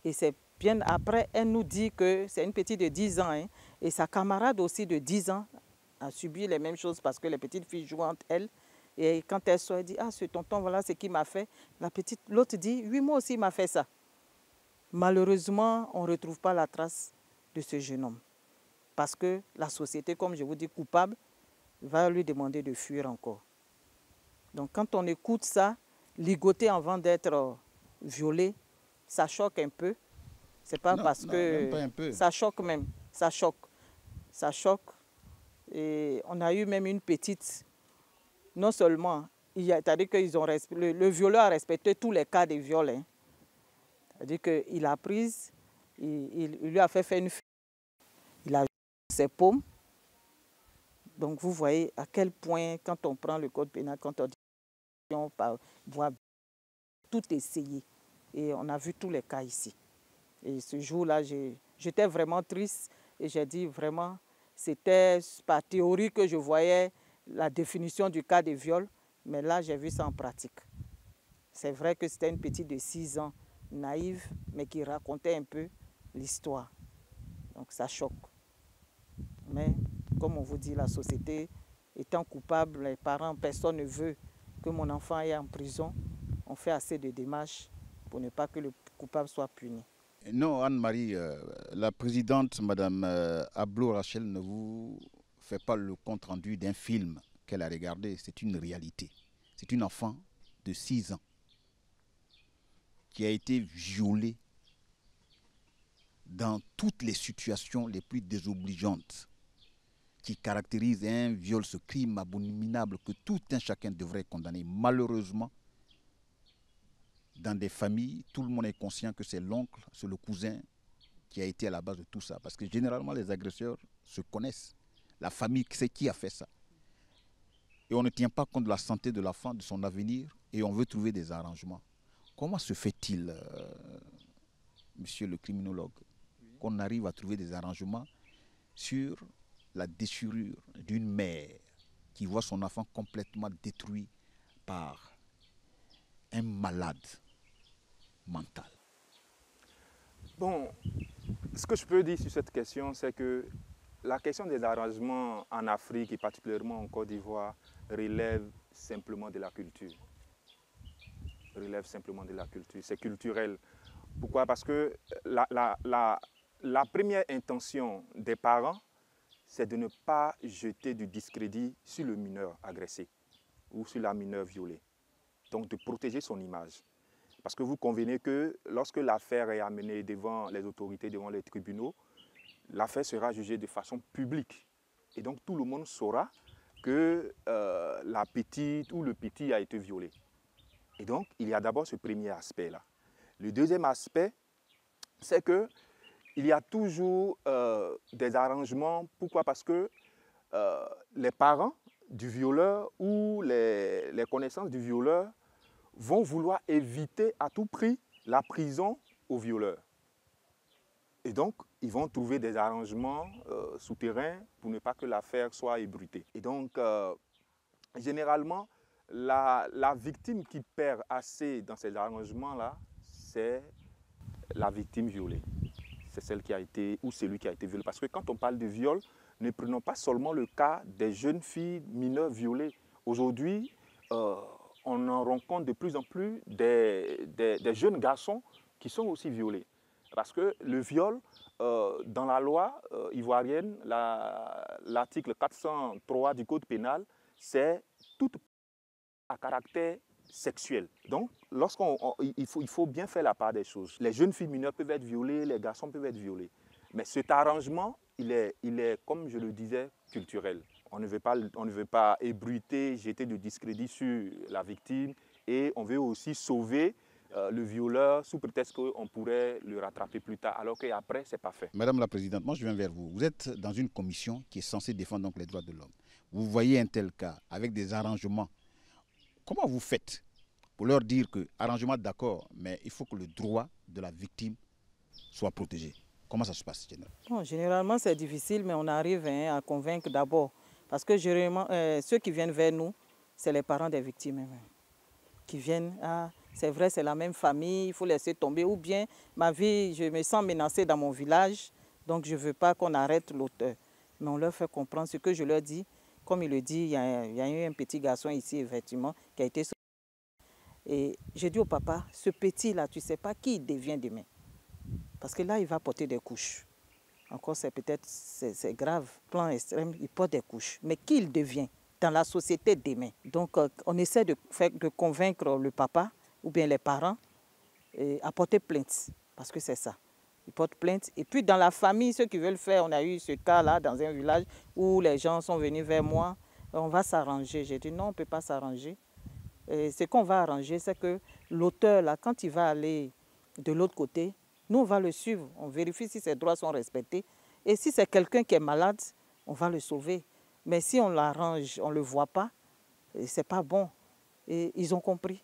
Speaker 6: Et c'est bien après, elle nous dit que c'est une petite de 10 ans. Hein, et sa camarade aussi de 10 ans a subi les mêmes choses parce que les petites filles jouent entre elles. Et quand elle sort, elle dit, ah, ce tonton, voilà ce qu'il m'a fait. L'autre dit, oui, moi aussi, il m'a fait ça. Malheureusement, on ne retrouve pas la trace de ce jeune homme. Parce que la société, comme je vous dis, coupable, va lui demander de fuir encore. Donc quand on écoute ça, ligoter avant d'être violé, ça choque un peu. C'est pas
Speaker 1: Non,
Speaker 6: parce
Speaker 1: non,
Speaker 6: que
Speaker 1: même pas un peu.
Speaker 6: ça choque même, ça choque. Ça choque. Et on a eu même une petite, non seulement, c'est-à-dire que le violeur a respecté tous les cas de viol. Hein. C'est-à-dire qu'il a prise, il lui a fait faire une fille, il a ses paumes. Donc vous voyez à quel point, quand on prend le code pénal, quand on dit on voit tout essayer. Et on a vu tous les cas ici. Et ce jour-là, j'étais vraiment triste et j'ai dit vraiment, c'était par théorie que je voyais la définition du cas de viol, mais là, j'ai vu ça en pratique. C'est vrai que c'était une petite de 6 ans, naïve, mais qui racontait un peu l'histoire. Donc ça choque. Mais comme on vous dit, la société étant coupable, les parents, personne ne veut que mon enfant aille en prison. On fait assez de démarches pour ne pas que le coupable soit puni.
Speaker 1: Non, Anne-Marie, la présidente, Madame Ablo Rachel, ne vous fait pas le compte-rendu d'un film qu'elle a regardé. C'est une réalité. C'est une enfant de 6 ans qui a été violée dans toutes les situations les plus désobligeantes qui caractérisent un viol, ce crime abominable que tout un chacun devrait condamner. Malheureusement, dans des familles, tout le monde est conscient que c'est l'oncle, c'est le cousin qui a été à la base de tout ça. Parce que généralement, les agresseurs se connaissent. La famille sait qui a fait ça. Et on ne tient pas compte de la santé de l'enfant, de son avenir, et on veut trouver des arrangements. Comment se fait-il, monsieur le criminologue, qu'on arrive à trouver des arrangements sur la déchirure d'une mère qui voit son enfant complètement détruit par un malade mental?
Speaker 7: Bon, ce que je peux dire sur cette question, c'est que la question des arrangements en Afrique et particulièrement en Côte d'Ivoire relève simplement de la culture. Relève simplement de la culture. C'est culturel. Pourquoi? Parce que la première intention des parents, c'est de ne pas jeter du discrédit sur le mineur agressé ou sur la mineure violée. Donc de protéger son image. Parce que vous convenez que lorsque l'affaire est amenée devant les autorités, devant les tribunaux, l'affaire sera jugée de façon publique. Et donc tout le monde saura que la petite ou le petit a été violé. Et donc il y a d'abord ce premier aspect-là. Le deuxième aspect, c'est qu'il y a toujours des arrangements. Pourquoi? Parce que les parents du violeur ou les connaissances du violeur vont vouloir éviter à tout prix la prison au violeur. Et donc, ils vont trouver des arrangements souterrains pour ne pas que l'affaire soit ébruitée. Et donc, généralement, la victime qui perd assez dans ces arrangements-là, c'est la victime violée. C'est celle qui a été, ou celui qui a été violé. Parce que quand on parle de viol, ne prenons pas seulement le cas des jeunes filles mineures violées. Aujourd'hui, on en rencontre de plus en plus des jeunes garçons qui sont aussi violés. Parce que le viol, dans la loi ivoirienne, l'article 403 du Code pénal, c'est tout à caractère sexuel. Donc, il faut bien faire la part des choses. Les jeunes filles mineures peuvent être violées, les garçons peuvent être violés. Mais cet arrangement, il est, comme je le disais, culturel. On ne veut pas ébruiter, jeter de discrédit sur la victime et on veut aussi sauver le violeur sous prétexte qu'on pourrait le rattraper plus tard, alors qu'après, ce n'est pas fait.
Speaker 1: Madame la Présidente, moi je viens vers vous. Vous êtes dans une commission qui est censée défendre donc les droits de l'homme. Vous voyez un tel cas avec des arrangements. Comment vous faites pour leur dire que arrangement d'accord, mais il faut que le droit de la victime soit protégé? Comment ça se passe, généralement?
Speaker 6: Bon, généralement, c'est difficile, mais on arrive à convaincre d'abord. Parce que généralement, ceux qui viennent vers nous, c'est les parents des victimes qui viennent c'est vrai, c'est la même famille, il faut laisser tomber. Ou bien, ma vie, je me sens menacée dans mon village, donc je ne veux pas qu'on arrête l'auteur. Mais on leur fait comprendre ce que je leur dis. Comme il le dit, il y a eu un petit garçon ici, effectivement, qui a été... Et j'ai dit au papa, ce petit-là, tu ne sais pas qui il devient demain. Parce que là, il va porter des couches. Encore, c'est peut-être c'est grave, plan extrême, il porte des couches. Mais qui il devient dans la société demain? Donc, on essaie de convaincre le papa ou bien les parents à porter plainte. Parce que c'est ça. Ils portent plainte. Et puis, dans la famille, ceux qui veulent faire, on a eu ce cas-là dans un village où les gens sont venus vers moi. On va s'arranger. J'ai dit non, on ne peut pas s'arranger. Ce qu'on va arranger, c'est que l'auteur, là, quand il va aller de l'autre côté, nous, on va le suivre. On vérifie si ses droits sont respectés. Et si c'est quelqu'un qui est malade, on va le sauver. Mais si on l'arrange, on ne le voit pas, ce n'est pas bon. Et ils ont compris.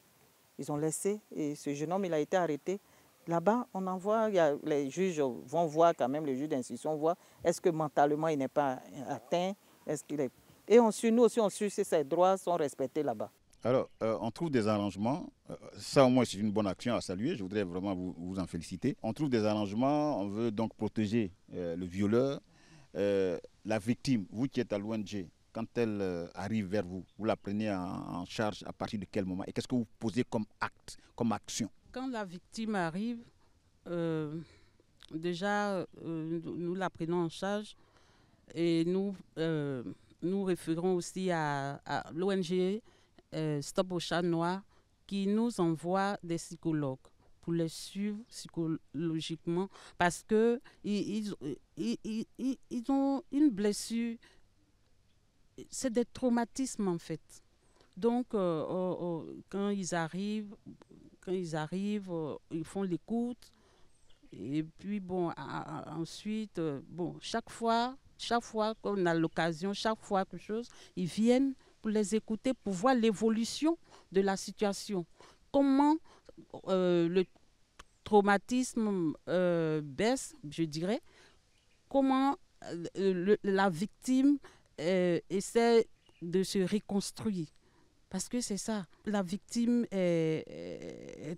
Speaker 6: Ils ont laissé. Et ce jeune homme, il a été arrêté. Là-bas, on envoie, les juges vont voir quand même, les juges d'instruction voient est-ce que mentalement il n'est pas atteint, est-ce qu'il est... Et on suit, nous aussi, on suit si ses droits sont respectés là-bas.
Speaker 1: Alors, on trouve des arrangements. Ça, au moins, c'est une bonne action à saluer. Je voudrais vraiment vous en féliciter. On trouve des arrangements. On veut donc protéger le violeur. La victime, vous qui êtes à l'ONG, quand elle arrive vers vous, vous la prenez en charge à partir de quel moment? Et qu'est-ce que vous posez comme acte, comme action?
Speaker 8: Quand la victime arrive, déjà, nous la prenons en charge et nous référons aussi à l'ONG Stop au chat noir qui nous envoie des psychologues pour les suivre psychologiquement parce qu'ils ont une blessure, c'est des traumatismes en fait. Donc, quand ils arrivent, ils font l'écoute. Et puis, bon, ensuite, chaque fois qu'on a l'occasion, chaque fois quelque chose, ils viennent pour les écouter, pour voir l'évolution de la situation. Comment le traumatisme baisse, je dirais. Comment la victime essaie de se reconstruire. Parce que c'est ça, la victime est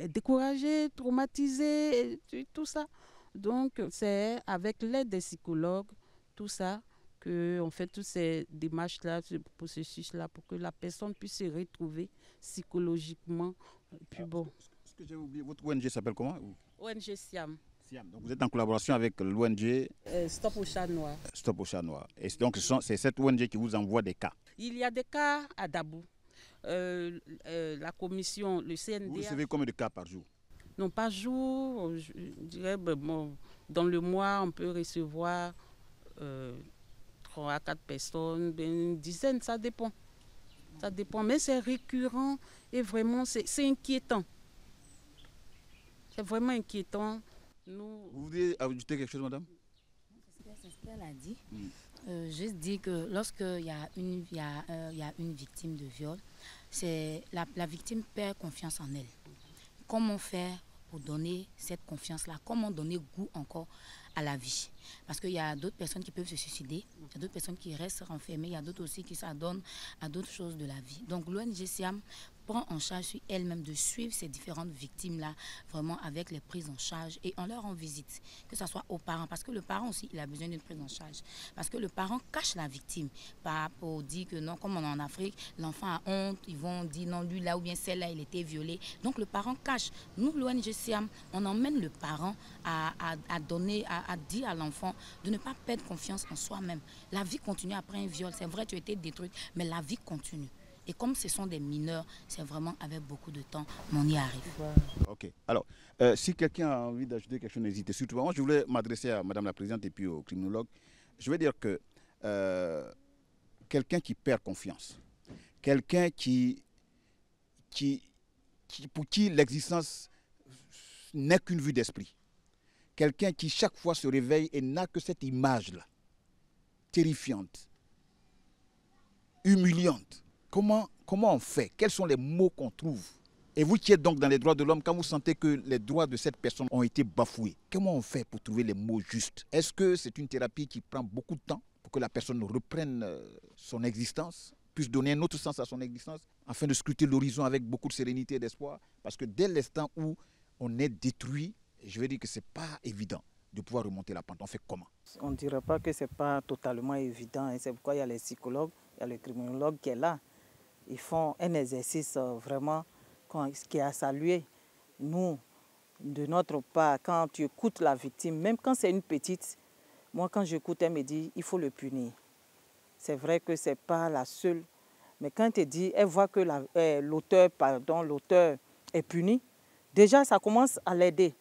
Speaker 8: découragée, traumatisée, tout ça. Donc, c'est avec l'aide des psychologues, tout ça, qu'on fait toutes ces démarches-là, ce processus-là, pour que la personne puisse se retrouver psychologiquement. Puis bon.
Speaker 1: Ce que j'ai oublié, votre ONG s'appelle comment?
Speaker 8: ONG Siam.
Speaker 1: Donc vous êtes en collaboration avec l'ONG
Speaker 8: Stop au chat noir.
Speaker 1: Stop au chat noir. Et donc c'est cette ONG qui vous envoie des cas.
Speaker 8: Il y a des cas à Dabou. La commission, le CNDH...
Speaker 1: Vous recevez combien de cas par jour?
Speaker 8: Non, par jour, je dirais, dans le mois, on peut recevoir 3 à 4 personnes, une dizaine, ça dépend. Ça dépend, mais c'est récurrent et vraiment, c'est inquiétant. C'est vraiment inquiétant.
Speaker 1: Vous voulez ajouter quelque chose, madame?
Speaker 9: C'est ce qu'elle a dit. Juste dire que lorsqu'il y a une victime de viol, la victime perd confiance en elle. Comment faire pour donner cette confiance-là? Comment donner goût encore à la vie? Parce qu'il y a d'autres personnes qui peuvent se suicider, il y a d'autres personnes qui restent renfermées, il y a d'autres aussi qui s'adonnent à d'autres choses de la vie. Donc l'ONG Siam prend en charge sur elle-même de suivre ces différentes victimes-là, vraiment avec les prises en charge, et on leur rend visite, que ce soit aux parents, parce que le parent aussi, il a besoin d'une prise en charge. Parce que le parent cache la victime, pour dire que non, comme on est en Afrique, l'enfant a honte, ils vont dire non, lui là, ou bien celle-là, il était violé. Donc le parent cache. Nous, l'ONG Siam, on emmène le parent à dire à l'enfant de ne pas perdre confiance en soi-même. La vie continue après un viol. C'est vrai, tu as été détruite, mais la vie continue. Et comme ce sont des mineurs, c'est vraiment avec beaucoup de temps, on y arrive.
Speaker 1: Ok. Alors, si quelqu'un a envie d'ajouter quelque chose, n'hésitez surtout pas. Moi, je voulais m'adresser à Madame la Présidente et puis au criminologue. Je veux dire que quelqu'un qui perd confiance, quelqu'un pour qui l'existence n'est qu'une vue d'esprit, quelqu'un qui chaque fois se réveille et n'a que cette image-là, terrifiante, humiliante. Comment on fait? Quels sont les mots qu'on trouve? Et vous qui êtes donc dans les droits de l'homme, quand vous sentez que les droits de cette personne ont été bafoués, comment on fait pour trouver les mots justes? Est-ce que c'est une thérapie qui prend beaucoup de temps pour que la personne reprenne son existence? puisse donner un autre sens à son existence, afin de scruter l'horizon avec beaucoup de sérénité et d'espoir. Parce que dès l'instant où on est détruit, je veux dire que ce n'est pas évident de pouvoir remonter la pente. On fait comment?
Speaker 6: On ne dirait pas que ce n'est pas totalement évident. Et c'est pourquoi il y a les psychologues, il y a le criminologue qui est là. Ils font un exercice vraiment qui est à saluer. Nous, de notre part, quand tu écoutes la victime, même quand c'est une petite, moi quand j'écoute, elle me dit il faut le punir. C'est vrai que ce n'est pas la seule. Mais quand elle te dit, elle voit que l'auteur est puni, déjà ça commence à l'aider.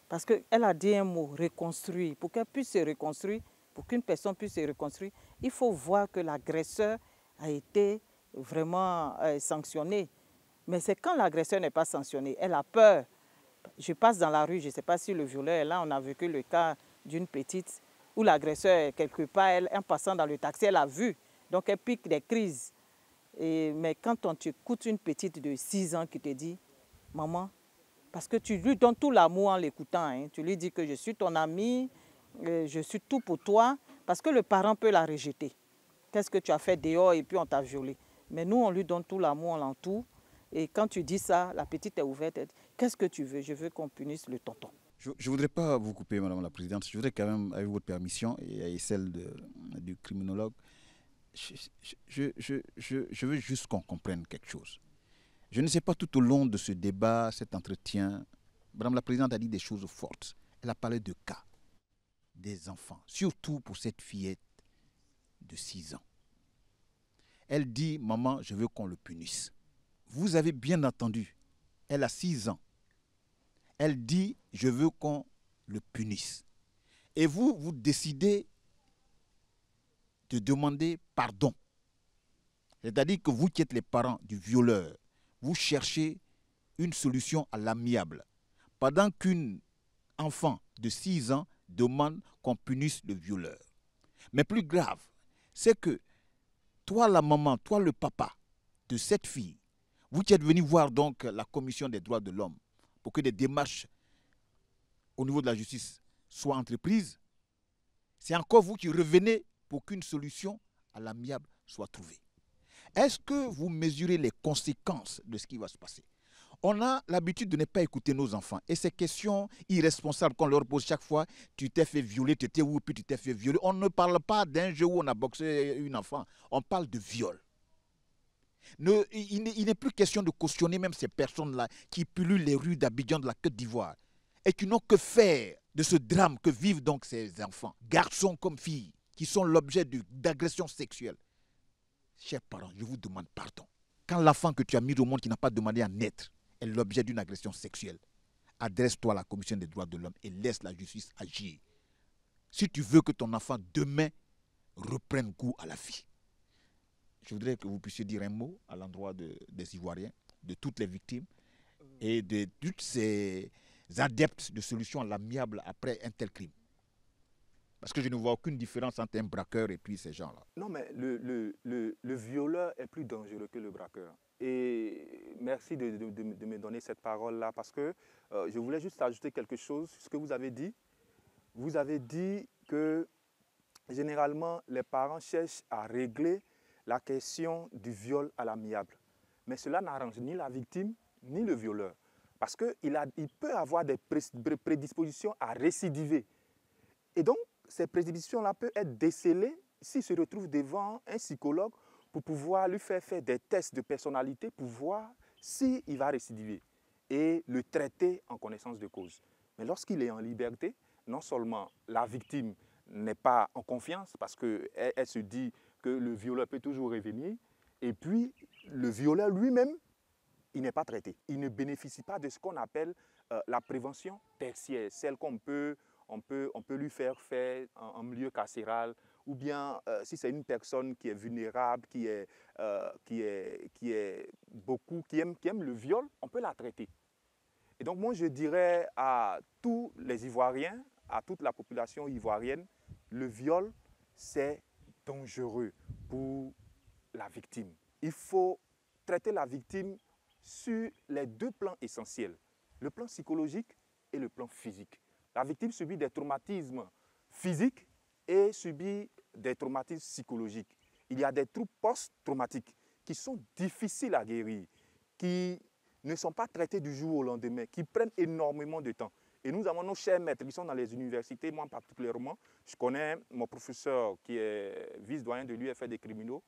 Speaker 6: Parce qu'elle a dit un mot, reconstruire. Pour qu'elle puisse se reconstruire, pour qu'une personne puisse se reconstruire, il faut voir que l'agresseur a été vraiment sanctionné. Mais c'est quand l'agresseur n'est pas sanctionné, elle a peur. Je passe dans la rue, je ne sais pas si le violeur est là, on a vécu le cas d'une petite où l'agresseur est quelque part, en passant dans le taxi, elle a vu. Donc elle pique des crises. Mais quand tu écoutes une petite de 6 ans qui te dit, maman, parce que tu lui donnes tout l'amour en l'écoutant, hein. Tu lui dis que je suis ton ami, je suis tout pour toi, parce que le parent peut la rejeter. Qu'est-ce que tu as fait dehors et puis on t'a violé. Mais nous, on lui donne tout l'amour, on l'entoure. Et quand tu dis ça, la petite est ouverte, elle dit, qu'est-ce que tu veux? Je veux qu'on punisse le tonton.
Speaker 1: Je ne voudrais pas vous couper, Madame la Présidente. Je voudrais quand même, avec votre permission et celle du criminologue, je veux juste qu'on comprenne quelque chose. Je ne sais pas, tout au long de ce débat, cet entretien, Madame la Présidente a dit des choses fortes. Elle a parlé de cas des enfants, surtout pour cette fillette de 6 ans. Elle dit, maman, je veux qu'on le punisse. Vous avez bien entendu, elle a 6 ans. Elle dit, je veux qu'on le punisse. Et vous, vous décidez de demander pardon. C'est-à-dire que vous qui êtes les parents du violeur, vous cherchez une solution à l'amiable. Pendant qu'une enfant de 6 ans demande qu'on punisse le violeur. Mais plus grave, c'est que toi la maman, toi le papa de cette fille, vous qui êtes venu voir donc la Commission des droits de l'homme pour que des démarches au niveau de la justice soient entreprises, c'est encore vous qui revenez pour qu'une solution à l'amiable soit trouvée. Est-ce que vous mesurez les conséquences de ce qui va se passer? On a l'habitude de ne pas écouter nos enfants. Et ces questions irresponsables qu'on leur pose chaque fois, tu t'es fait violer, tu étais où, puis tu t'es fait violer. On ne parle pas d'un jeu où on a boxé une enfant. On parle de viol. Il n'est plus question de cautionner même ces personnes-là qui pullulent les rues d'Abidjan, de la Côte d'Ivoire, et qui n'ont que faire de ce drame que vivent donc ces enfants, garçons comme filles, qui sont l'objet d'agressions sexuelles. Chers parents, je vous demande pardon. Quand l'enfant que tu as mis au monde qui n'a pas demandé à naître est l'objet d'une agression sexuelle, adresse-toi à la Commission des droits de l'homme et laisse la justice agir. Si tu veux que ton enfant demain reprenne goût à la vie. Je voudrais que vous puissiez dire un mot à l'endroit des Ivoiriens, de toutes les victimes et de tous ces adeptes de solutions à l'amiable après un tel crime. Parce que je ne vois aucune différence entre un braqueur et puis ces gens-là.
Speaker 7: Non, mais le violeur est plus dangereux que le braqueur. Et merci de me donner cette parole-là, parce que je voulais juste ajouter quelque chose, ce que vous avez dit. Vous avez dit que généralement, les parents cherchent à régler la question du viol à l'amiable. Mais cela n'arrange ni la victime, ni le violeur. Parce qu'il peut avoir des prédispositions à récidiver. Et donc, ces prédispositions-là peuvent être décelées s'il se retrouve devant un psychologue pour pouvoir lui faire des tests de personnalité pour voir s'il va récidiver et le traiter en connaissance de cause. Mais lorsqu'il est en liberté, non seulement la victime n'est pas en confiance parce qu'elle se dit que le violeur peut toujours revenir, et puis le violeur lui-même, il n'est pas traité. Il ne bénéficie pas de ce qu'on appelle la prévention tertiaire, celle qu'on peut lui faire en milieu carcéral, ou bien si c'est une personne qui est vulnérable, qui aime le viol, on peut la traiter. Et donc moi je dirais à tous les Ivoiriens, à toute la population ivoirienne, le viol c'est dangereux pour la victime. Il faut traiter la victime sur les 2 plans essentiels, le plan psychologique et le plan physique. La victime subit des traumatismes physiques et subit des traumatismes psychologiques. il y a des troubles post-traumatiques qui sont difficiles à guérir, qui ne sont pas traités du jour au lendemain, qui prennent énormément de temps. Et nous avons nos chers maîtres qui sont dans les universités, moi particulièrement. Je connais mon professeur qui est vice-doyen de l'UFR des criminaux,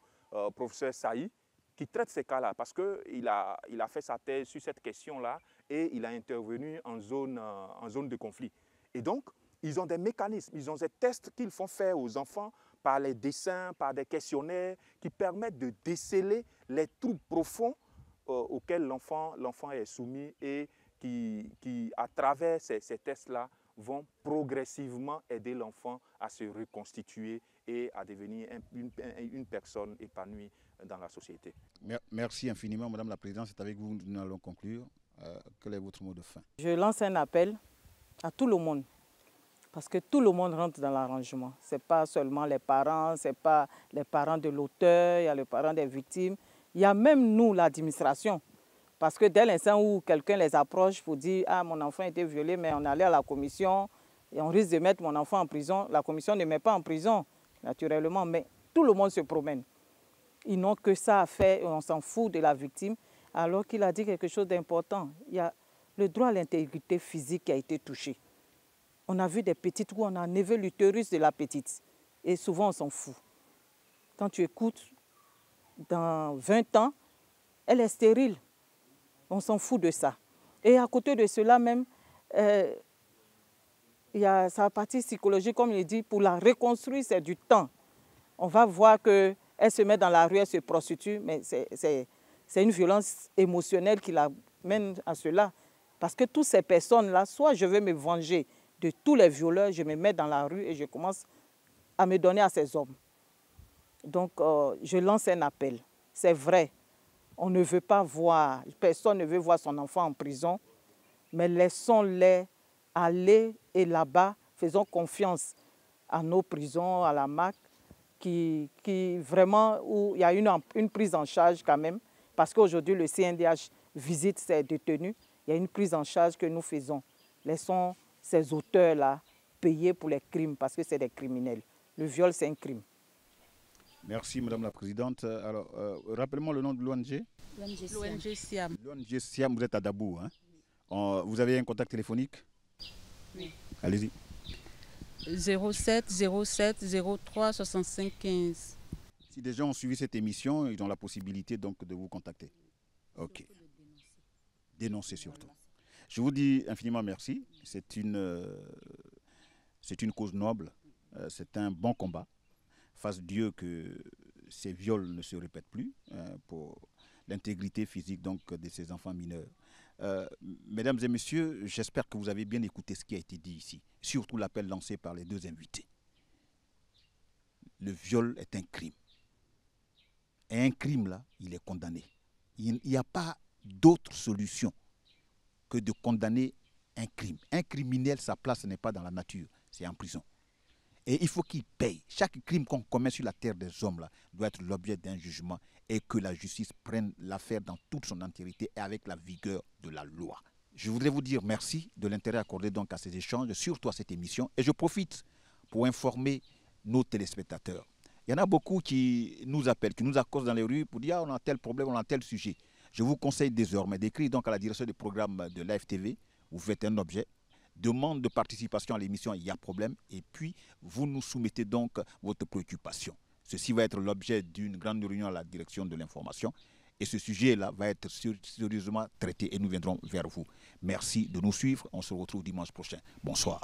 Speaker 7: professeur Saï, qui traite ces cas-là parce qu'il a fait sa thèse sur cette question-là et il a intervenu en zone de conflit. Et donc, ils ont des mécanismes, ils ont des tests qu'ils font faire aux enfants par les dessins, par des questionnaires qui permettent de déceler les troubles profonds auxquels l'enfant est soumis et qui à travers ces tests-là, vont progressivement aider l'enfant à se reconstituer et à devenir une personne épanouie dans la société.
Speaker 1: Merci infiniment, Madame la Présidente. C'est avec vous que nous allons conclure. Quel est votre mot de fin?
Speaker 6: Je lance un appel à tout le monde, parce que tout le monde rentre dans l'arrangement. Ce n'est pas seulement les parents, ce n'est pas les parents de l'auteur, il y a les parents des victimes, il y a même nous, l'administration. Parce que dès l'instant où quelqu'un les approche pour dire « Ah, mon enfant a été violé, mais on est allé à la commission et on risque de mettre mon enfant en prison », la commission ne met pas en prison, naturellement, mais tout le monde se promène. Ils n'ont que ça à faire et on s'en fout de la victime, alors qu'il a dit quelque chose d'important. Il y a le droit à l'intégrité physique qui a été touché. On a vu des petites où on a enlevé l'utérus de la petite et souvent on s'en fout. Quand tu écoutes, dans 20 ans, elle est stérile. On s'en fout de ça. Et à côté de cela même, il y a sa partie psychologique, comme il dit, pour la reconstruire, c'est du temps. On va voir qu'elle se met dans la rue, elle se prostitue, mais c'est une violence émotionnelle qui la mène à cela. Parce que toutes ces personnes-là, soit je veux me venger de tous les violeurs, je me mets dans la rue et je commence à me donner à ces hommes. Donc, je lance un appel. C'est vrai. On ne veut pas voir, personne ne veut voir son enfant en prison, mais laissons-les aller et là-bas, faisons confiance à nos prisons, à la MAC, qui vraiment, où il y a une prise en charge quand même, parce qu'aujourd'hui le CNDH visite ces détenus, il y a une prise en charge que nous faisons. Laissons ces auteurs-là payer pour les crimes, parce que c'est des criminels. Le viol, c'est un crime.
Speaker 1: Merci, Madame la Présidente. Alors, rappelez-moi le nom de l'ONG.
Speaker 8: L'ONG Siam.
Speaker 1: L'ONG Siam, vous êtes à Dabou. Hein? Vous avez un contact téléphonique?
Speaker 8: Oui.
Speaker 1: Allez-y.
Speaker 8: 07 07 03 65 15.
Speaker 1: Si des gens ont suivi cette émission, ils ont la possibilité donc de vous contacter. Ok. Dénoncer surtout. Je vous dis infiniment merci. C'est une cause noble. C'est un bon combat. Fasse Dieu que ces viols ne se répètent plus pour l'intégrité physique donc, de ces enfants mineurs. Mesdames et messieurs, j'espère que vous avez bien écouté ce qui a été dit ici, surtout l'appel lancé par les deux invités. Le viol est un crime. Et un crime, là, il est condamné. Il n'y a pas d'autre solution que de condamner un crime. Un criminel, sa place n'est pas dans la nature, c'est en prison. Et il faut qu'il paye. Chaque crime qu'on commet sur la terre des hommes là, doit être l'objet d'un jugement et que la justice prenne l'affaire dans toute son entièreté et avec la vigueur de la loi. Je voudrais vous dire merci de l'intérêt accordé donc à ces échanges, surtout à cette émission. Et je profite pour informer nos téléspectateurs. Il y en a beaucoup qui nous appellent, qui nous accostent dans les rues pour dire ah, on a tel problème, on a tel sujet. Je vous conseille désormais d'écrire donc à la direction des programmes de Live TV. Vous faites un objet. Demande de participation à l'émission, il y a problème, et puis vous nous soumettez donc votre préoccupation. Ceci va être l'objet d'une grande réunion à la direction de l'information, et ce sujet-là va être sérieusement traité, et nous viendrons vers vous. Merci de nous suivre, on se retrouve dimanche prochain. Bonsoir.